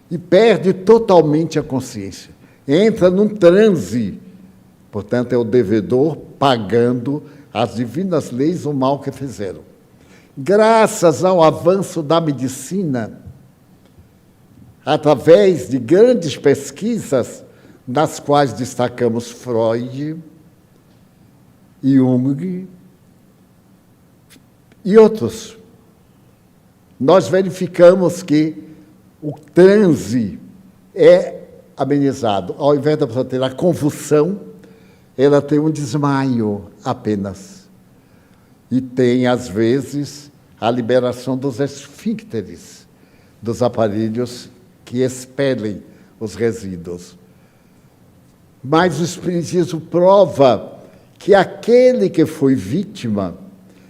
e perde totalmente a consciência. Entra num transe. Portanto, é o devedor pagando as divinas leis o mal que fizeram. Graças ao avanço da medicina, através de grandes pesquisas, nas quais destacamos Freud, Jung e outros, nós verificamos que o transe é amenizado. Ao invés da pessoa ter a convulsão, ela tem um desmaio apenas. E tem, às vezes, a liberação dos esfíncteres, dos aparelhos que expelem os resíduos. Mas o Espiritismo prova que aquele que foi vítima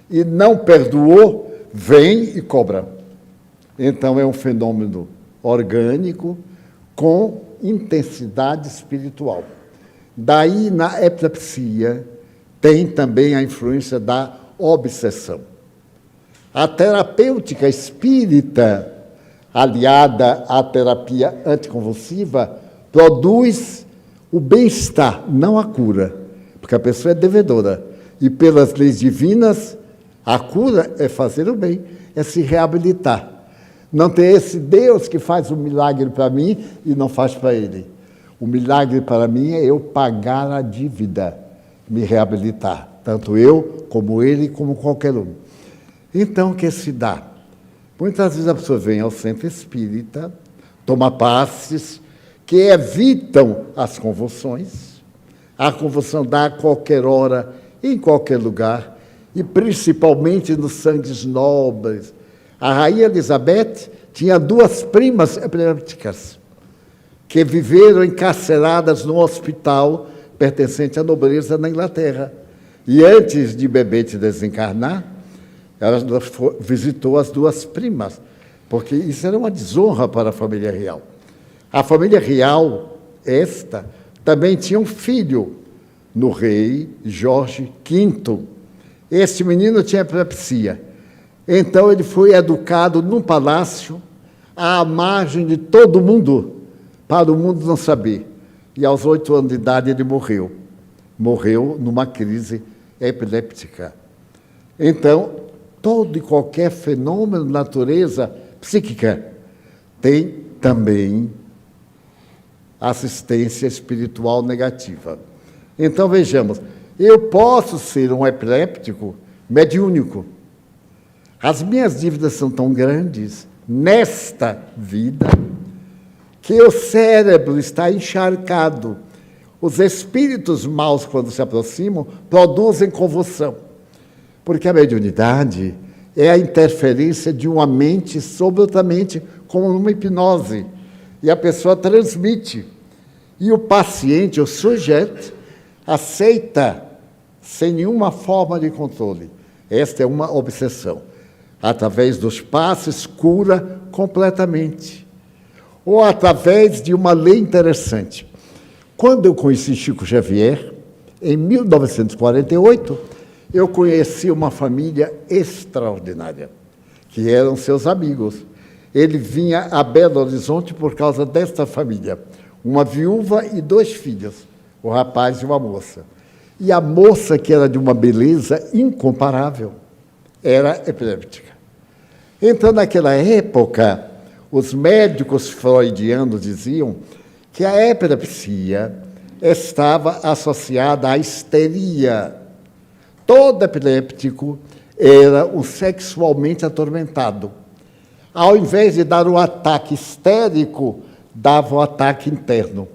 e não perdoou, vem e cobra. Então, é um fenômeno orgânico com intensidade espiritual. Daí, na epilepsia, tem também a influência da obsessão. A terapêutica espírita, aliada à terapia anticonvulsiva, produz o bem-estar, não a cura, porque a pessoa é devedora. E pelas leis divinas, a cura é fazer o bem, é se reabilitar. Não tem esse Deus que faz um milagre para mim e não faz para ele. O milagre para mim é eu pagar a dívida, me reabilitar. Tanto eu, como ele, como qualquer um. Então, o que se dá? Muitas vezes a pessoa vem ao centro espírita, toma passes que evitam as convulsões. A convulsão dá a qualquer hora, em qualquer lugar, e principalmente nos sangues nobres. A rainha Elizabeth tinha 2 primas epilépticas que viveram encarceradas num hospital pertencente à nobreza na Inglaterra. E antes de Bebete desencarnar, ela visitou as 2 primas, porque isso era uma desonra para a família real. A família real, esta, também tinha um filho no rei Jorge V. Este menino tinha epilepsia. Então, ele foi educado num palácio, à margem de todo mundo, para o mundo não saber. E aos 8 anos de idade ele morreu. Morreu numa crise epiléptica. Então, todo e qualquer fenômeno de natureza psíquica tem também assistência espiritual negativa. Então, vejamos, eu posso ser um epiléptico mediúnico. As minhas dívidas são tão grandes nesta vida que o cérebro está encharcado. Os espíritos maus, quando se aproximam, produzem convulsão. Porque a mediunidade é a interferência de uma mente sobre outra mente, como numa hipnose. E a pessoa transmite. E o paciente, o sujeito, aceita sem nenhuma forma de controle. Esta é uma obsessão. Através dos passes, cura completamente. Ou através de uma lei interessante. Quando eu conheci Chico Xavier, em 1948, eu conheci uma família extraordinária, que eram seus amigos. Ele vinha a Belo Horizonte por causa desta família. Uma viúva e 2 filhos, o rapaz e uma moça. E a moça, que era de uma beleza incomparável, era epiléptica. Então, naquela época, os médicos freudianos diziam que a epilepsia estava associada à histeria. Todo epiléptico era um sexualmente atormentado. Ao invés de dar um ataque histérico, dava um ataque interno.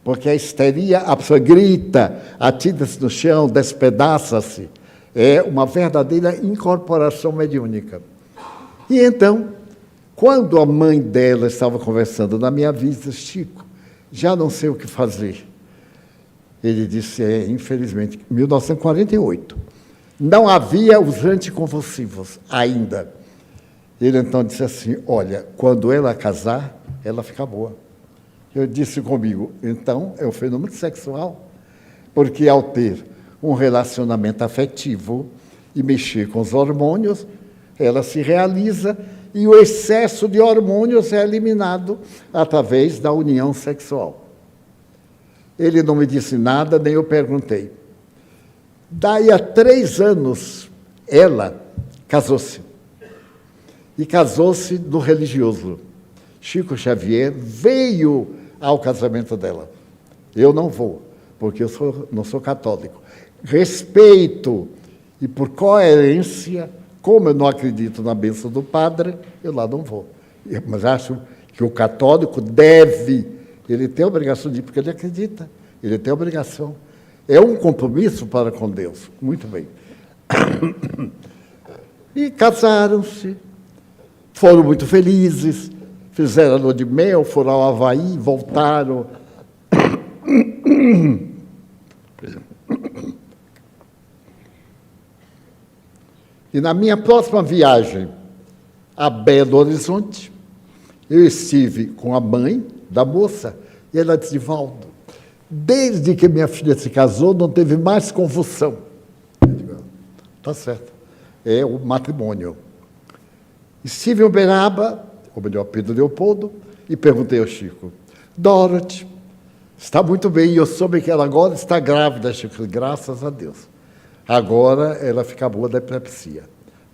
Porque a histeria, a pessoa grita, atira-se no chão, despedaça-se. É uma verdadeira incorporação mediúnica. E então, quando a mãe dela estava conversando na minha visita, Chico, já não sei o que fazer. Ele disse, infelizmente, em 1948, não havia os anticonvulsivos ainda. Ele então disse assim, olha, quando ela casar, ela fica boa. Eu disse comigo, então é um fenômeno sexual, porque ao ter um relacionamento afetivo e mexer com os hormônios, ela se realiza e o excesso de hormônios é eliminado através da união sexual. Ele não me disse nada, nem eu perguntei. Daí a 3 anos, ela casou-se. E casou-se no religioso. Chico Xavier veio ao casamento dela. Eu não vou, porque eu não sou católico. Respeito, e por coerência, como eu não acredito na bênção do padre, eu lá não vou. Mas acho que o católico deve, ele tem a obrigação de ir, porque ele acredita, ele tem a obrigação. É um compromisso para com Deus. Muito bem. E casaram-se, foram muito felizes, fizeram a lua de mel, foram ao Havaí, voltaram. E na minha próxima viagem a Belo Horizonte, eu estive com a mãe da moça, e ela disse: Valdo, desde que minha filha se casou, não teve mais convulsão. Eu digo: tá certo, é o matrimônio. Estive em Uberaba, ou melhor, Pedro Leopoldo, e perguntei ao Chico: Dorothy, está muito bem, e eu soube que ela agora está grávida, Chico, graças a Deus. Agora ela fica boa da epilepsia.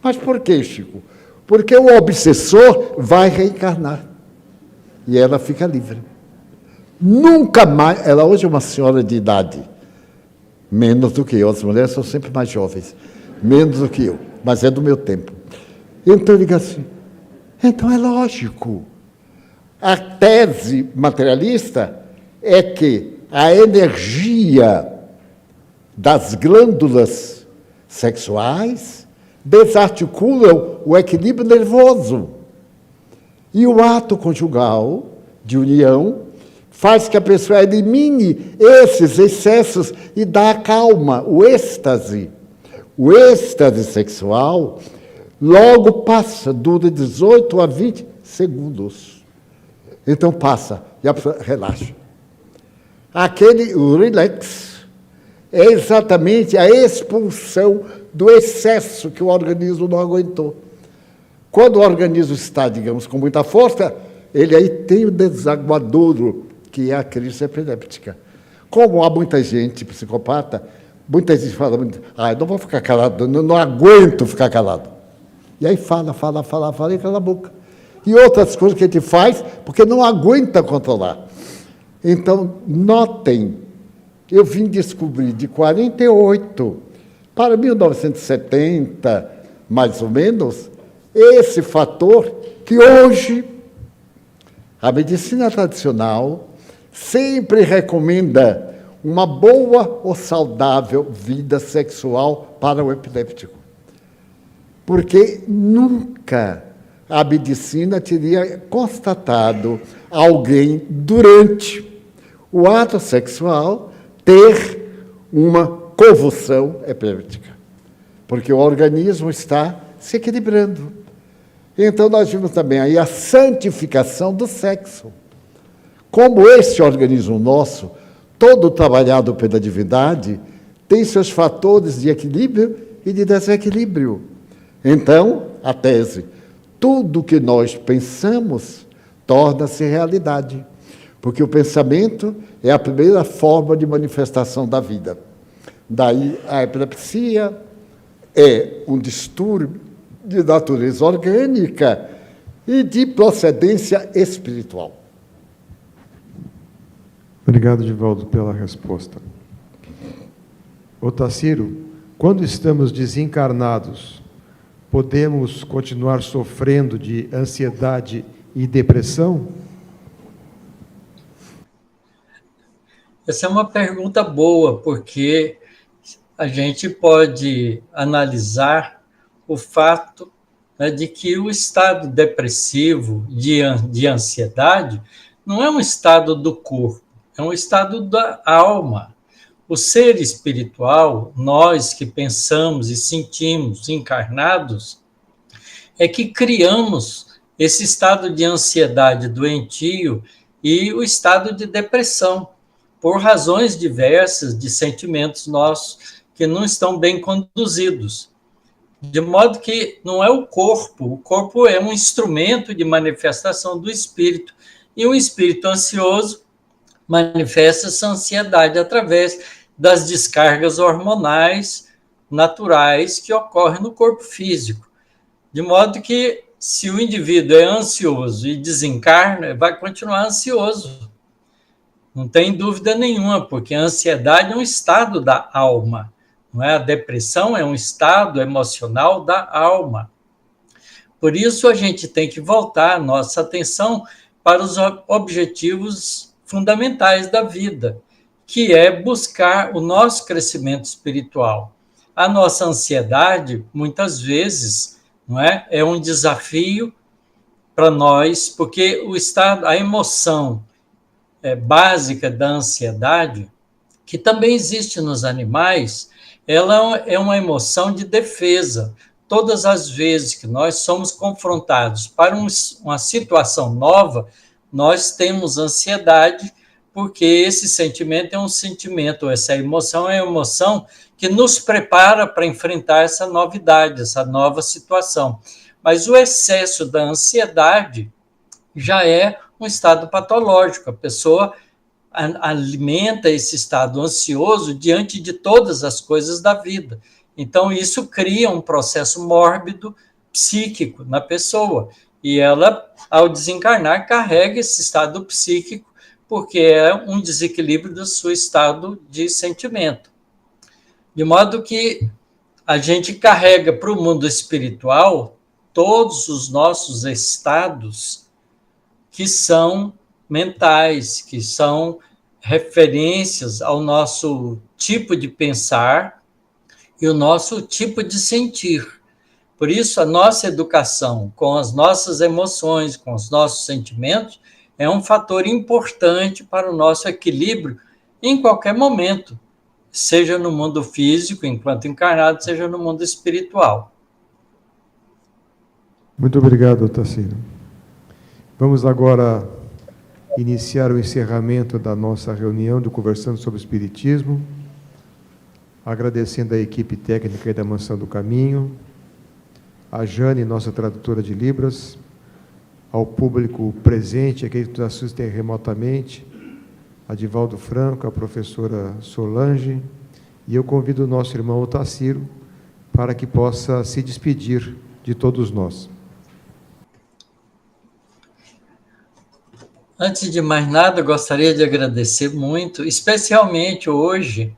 Mas por quê, Chico? Porque o obsessor vai reencarnar. E ela fica livre. Nunca mais... Ela hoje é uma senhora de idade. Menos do que eu. As mulheres são sempre mais jovens. Menos do que eu. Mas é do meu tempo. Então eu digo assim, então é lógico. A tese materialista é que a energia das glândulas sexuais desarticulam o equilíbrio nervoso. E o ato conjugal de união faz que a pessoa elimine esses excessos e dá a calma, o êxtase. O êxtase sexual logo passa, dura 18 a 20 segundos. Então passa e a pessoa relaxa. O relax é exatamente a expulsão do excesso que o organismo não aguentou. Quando o organismo está, digamos, com muita força, ele aí tem o desaguadouro, que é a crise epiléptica. Como há muita gente psicopata, muita gente fala, não vou ficar calado, não aguento ficar calado. E aí fala, e cala a boca. E outras coisas que a gente faz porque não aguenta controlar. Então, notem, eu vim descobrir de 48 para 1970, mais ou menos, esse fator que hoje a medicina tradicional sempre recomenda uma boa ou saudável vida sexual para o epiléptico. Porque nunca a medicina teria constatado alguém, durante o ato sexual, ter uma convulsão epiléptica. Porque o organismo está se equilibrando. Então, nós vimos também aí a santificação do sexo. Como esse organismo nosso, todo trabalhado pela divindade, tem seus fatores de equilíbrio e de desequilíbrio. Então, a tese, tudo que nós pensamos torna-se realidade, porque o pensamento é a primeira forma de manifestação da vida. Daí a epilepsia é um distúrbio de natureza orgânica e de procedência espiritual. Obrigado, Divaldo, pela resposta. Otacílio, quando estamos desencarnados, podemos continuar sofrendo de ansiedade e depressão? Essa é uma pergunta boa, porque a gente pode analisar o fato, né, de que o estado depressivo de ansiedade não é um estado do corpo, é um estado da alma. O ser espiritual, nós que pensamos e sentimos encarnados, é que criamos esse estado de ansiedade doentio e o estado de depressão, por razões diversas de sentimentos nossos que não estão bem conduzidos. De modo que não é o corpo é um instrumento de manifestação do espírito, e um espírito ansioso manifesta essa ansiedade através das descargas hormonais naturais que ocorrem no corpo físico. De modo que, se o indivíduo é ansioso e desencarna, vai continuar ansioso. Não tem dúvida nenhuma, porque a ansiedade é um estado da alma. Não é? A depressão é um estado emocional da alma. Por isso, a gente tem que voltar a nossa atenção para os objetivos fundamentais da vida, que é buscar o nosso crescimento espiritual. A nossa ansiedade, muitas vezes, não é? É um desafio para nós, porque o estado, a emoção básica da ansiedade, que também existe nos animais, ela é uma emoção de defesa. Todas as vezes que nós somos confrontados para uma situação nova, nós temos ansiedade, porque esse sentimento é um sentimento, essa emoção é uma emoção que nos prepara para enfrentar essa novidade, essa nova situação. Mas o excesso da ansiedade já é um estado patológico. A pessoa alimenta esse estado ansioso diante de todas as coisas da vida. Então, isso cria um processo mórbido psíquico na pessoa. E ela, ao desencarnar, carrega esse estado psíquico, porque é um desequilíbrio do seu estado de sentimento. De modo que a gente carrega para o mundo espiritual todos os nossos estados que são mentais, que são referências ao nosso tipo de pensar e o nosso tipo de sentir. Por isso, a nossa educação com as nossas emoções, com os nossos sentimentos, é um fator importante para o nosso equilíbrio em qualquer momento, seja no mundo físico, enquanto encarnado, seja no mundo espiritual. Muito obrigado, Otacílio. Vamos agora iniciar o encerramento da nossa reunião do Conversando sobre o Espiritismo, agradecendo a equipe técnica da Mansão do Caminho, a Jane, nossa tradutora de Libras, ao público presente, aquele que nos assiste remotamente, a Divaldo Franco, a professora Solange, e eu convido o nosso irmão Otacílio para que possa se despedir de todos nós. Antes de mais nada, gostaria de agradecer muito, especialmente hoje,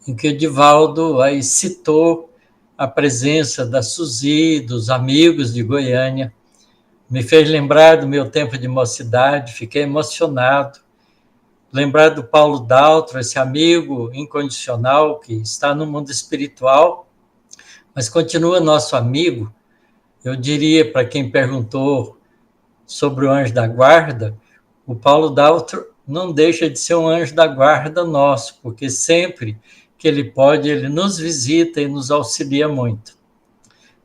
em que o Divaldo aí citou a presença da Suzy, dos amigos de Goiânia. Me fez lembrar do meu tempo de mocidade, fiquei emocionado. Lembrar do Paulo Daltro, esse amigo incondicional que está no mundo espiritual, mas continua nosso amigo. Eu diria, para quem perguntou sobre o anjo da guarda, o Paulo Daltro não deixa de ser um anjo da guarda nosso, porque sempre que ele pode, ele nos visita e nos auxilia muito.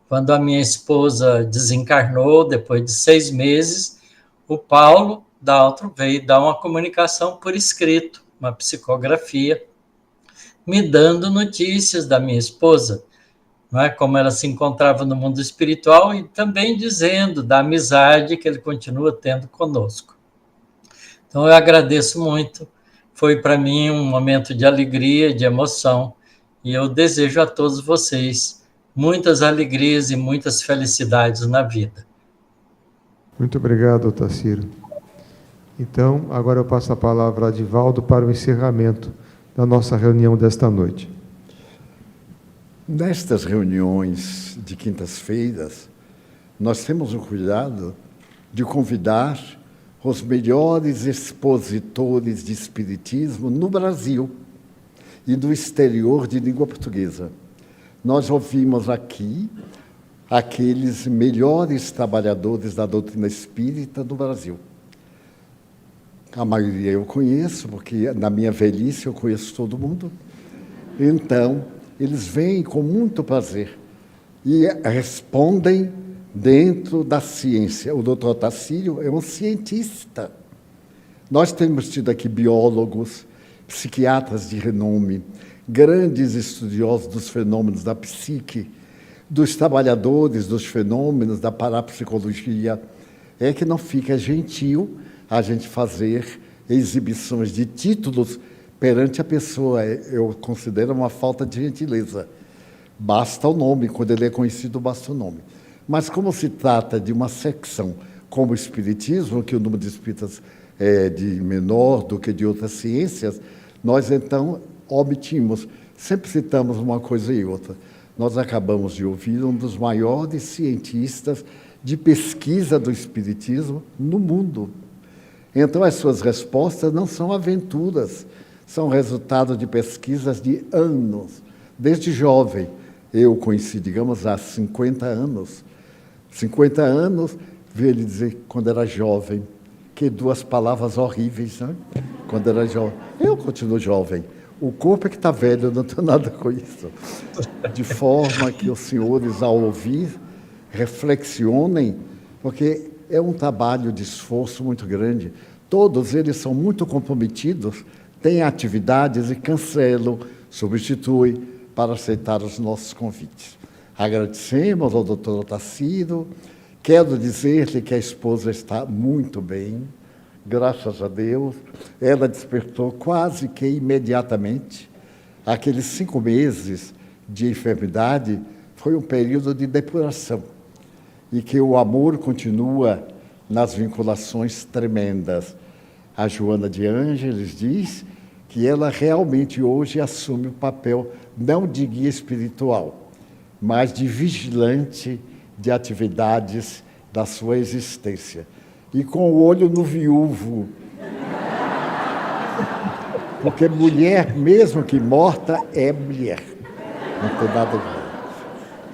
Quando a minha esposa desencarnou, depois de 6 meses, o Paulo Daltro veio dar uma comunicação por escrito, uma psicografia, me dando notícias da minha esposa, não é? Como ela se encontrava no mundo espiritual, e também dizendo da amizade que ele continua tendo conosco. Então, eu agradeço muito. Foi para mim um momento de alegria, de emoção, e eu desejo a todos vocês muitas alegrias e muitas felicidades na vida. Muito obrigado, Otacílio. Então, agora eu passo a palavra a Divaldo para o encerramento da nossa reunião desta noite. Nestas reuniões de quintas-feiras, nós temos o cuidado de convidar os melhores expositores de espiritismo no Brasil e do exterior de língua portuguesa. Nós ouvimos aqui aqueles melhores trabalhadores da doutrina espírita do Brasil. A maioria eu conheço, porque na minha velhice eu conheço todo mundo. Então, eles vêm com muito prazer e respondem dentro da ciência. O doutor Otacílio é um cientista. Nós temos tido aqui biólogos, psiquiatras de renome, grandes estudiosos dos fenômenos da psique, dos trabalhadores, dos fenômenos, da parapsicologia, é que não fica gentil a gente fazer exibições de títulos perante a pessoa. Eu considero uma falta de gentileza. Basta o nome, quando ele é conhecido, basta o nome. Mas como se trata de uma secção como o Espiritismo, que o número de espíritas é de menor do que de outras ciências, nós então omitimos, sempre citamos uma coisa e outra. Nós acabamos de ouvir um dos maiores cientistas de pesquisa do Espiritismo no mundo. Então, as suas respostas não são aventuras, são resultado de pesquisas de anos. Desde jovem, eu conheci, digamos, há 50 anos. 50 anos, vi ele dizer, quando era jovem, que duas palavras horríveis, né? Quando era jovem. Eu continuo jovem. O corpo é que está velho, eu não tenho nada com isso. De forma que os senhores, ao ouvir, reflexionem, porque é um trabalho de esforço muito grande. Todos eles são muito comprometidos, têm atividades e cancelam, substituem para aceitar os nossos convites. Agradecemos ao doutor Otacílio. Quero dizer-lhe que a esposa está muito bem, graças a Deus. Ela despertou quase que imediatamente. Aqueles 5 meses de enfermidade foi um período de depuração e que o amor continua nas vinculações tremendas. A Joana de Ângeles diz que ela realmente hoje assume o papel não de guia espiritual, mas de vigilante de atividades da sua existência. E com o olho no viúvo. Porque mulher, mesmo que morta, é mulher. Não tem nada a ver.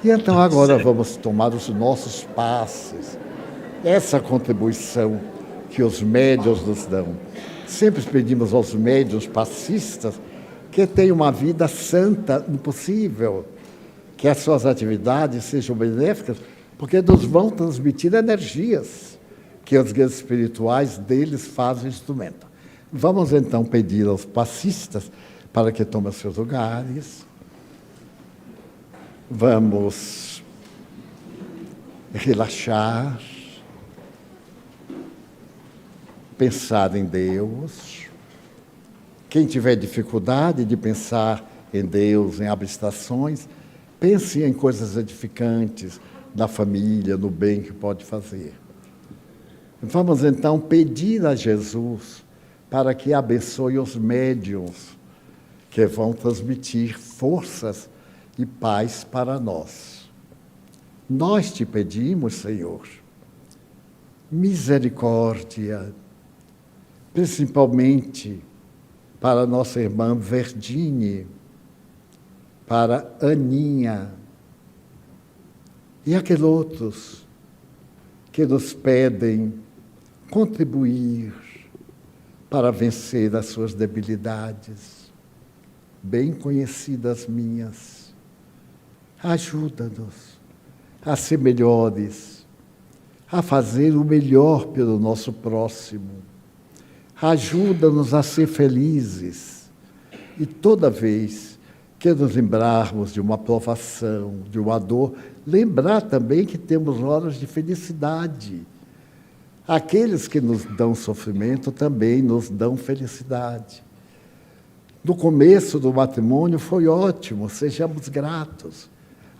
E então agora vamos tomar os nossos passos. Essa contribuição que os médiuns nos dão. Sempre pedimos aos médiuns passistas que tenham uma vida santa no possível, que as suas atividades sejam benéficas, porque nos vão transmitir energias que os guias espirituais deles fazem instrumento. Vamos então pedir aos passistas para que tomem seus lugares. Vamos relaxar, pensar em Deus. Quem tiver dificuldade de pensar em Deus, em abstrações, pense em coisas edificantes, na família, no bem que pode fazer. Vamos então pedir a Jesus para que abençoe os médiuns que vão transmitir forças e paz para nós. Nós te pedimos, Senhor, misericórdia, principalmente para nossa irmã Verdine, para Aninha e aqueles outros que nos pedem contribuir para vencer as suas debilidades, bem conhecidas minhas. Ajuda-nos a ser melhores, a fazer o melhor pelo nosso próximo. Ajuda-nos a ser felizes. E toda vez que nos lembrarmos de uma provação, de uma dor, lembrar também que temos horas de felicidade. Aqueles que nos dão sofrimento também nos dão felicidade. No começo do matrimônio foi ótimo, sejamos gratos.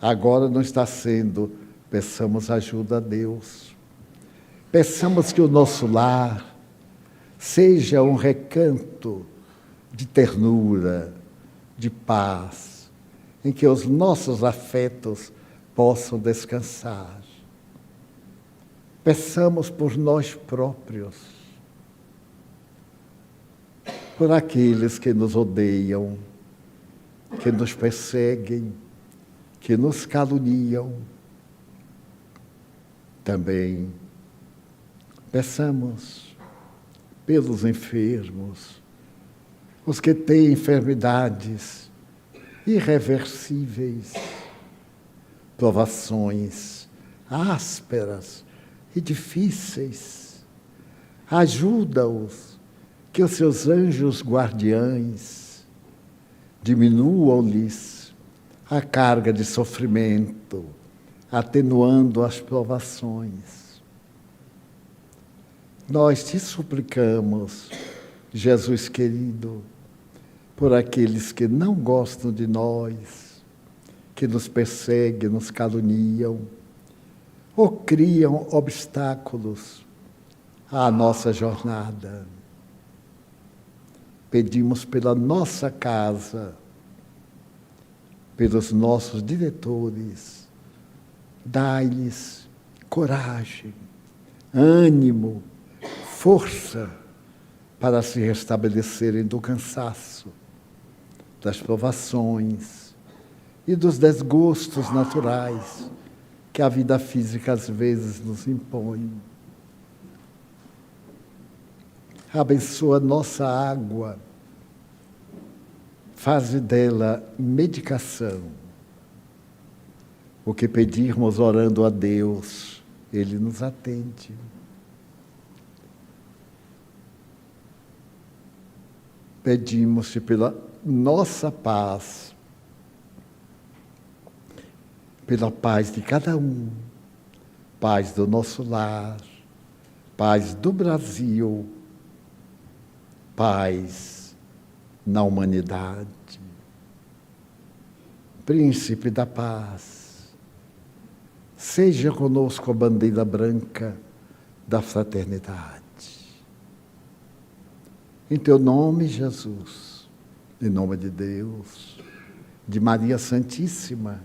Agora não está sendo, peçamos ajuda a Deus. Peçamos que o nosso lar seja um recanto de ternura, de paz, em que os nossos afetos possam descansar. Peçamos por nós próprios, por aqueles que nos odeiam, que nos perseguem, que nos caluniam. Também peçamos pelos enfermos, os que têm enfermidades irreversíveis, provações ásperas e difíceis. Ajuda-os, que os seus anjos guardiães diminuam-lhes a carga de sofrimento, atenuando as provações. Nós te suplicamos, Jesus querido, por aqueles que não gostam de nós, que nos perseguem, nos caluniam, ou criam obstáculos à nossa jornada. Pedimos pela nossa casa, pelos nossos diretores, dai-lhes coragem, ânimo, força para se restabelecerem do cansaço, das provações e dos desgostos naturais que a vida física às vezes nos impõe. Abençoa nossa água, faze dela medicação. O que pedirmos orando a Deus, Ele nos atende. Pedimos-te pela nossa paz, pela paz de cada um, paz do nosso lar, paz do Brasil, paz na humanidade. Príncipe da paz, seja conosco a bandeira branca da fraternidade. Em teu nome, Jesus, em nome de Deus, de Maria Santíssima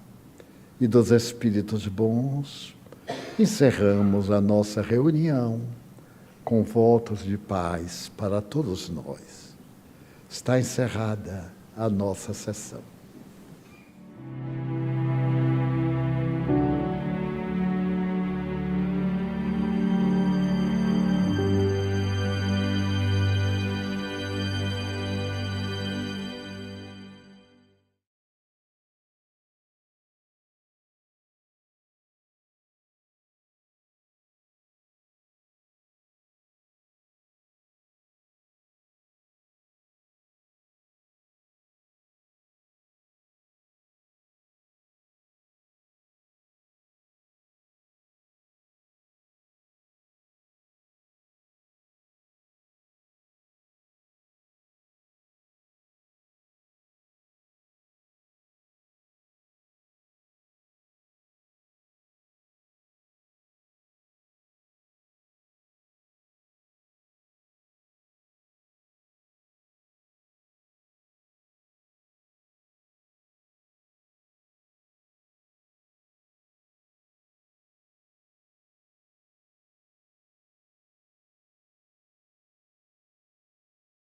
e dos Espíritos bons, encerramos a nossa reunião com votos de paz para todos nós. Está encerrada a nossa sessão.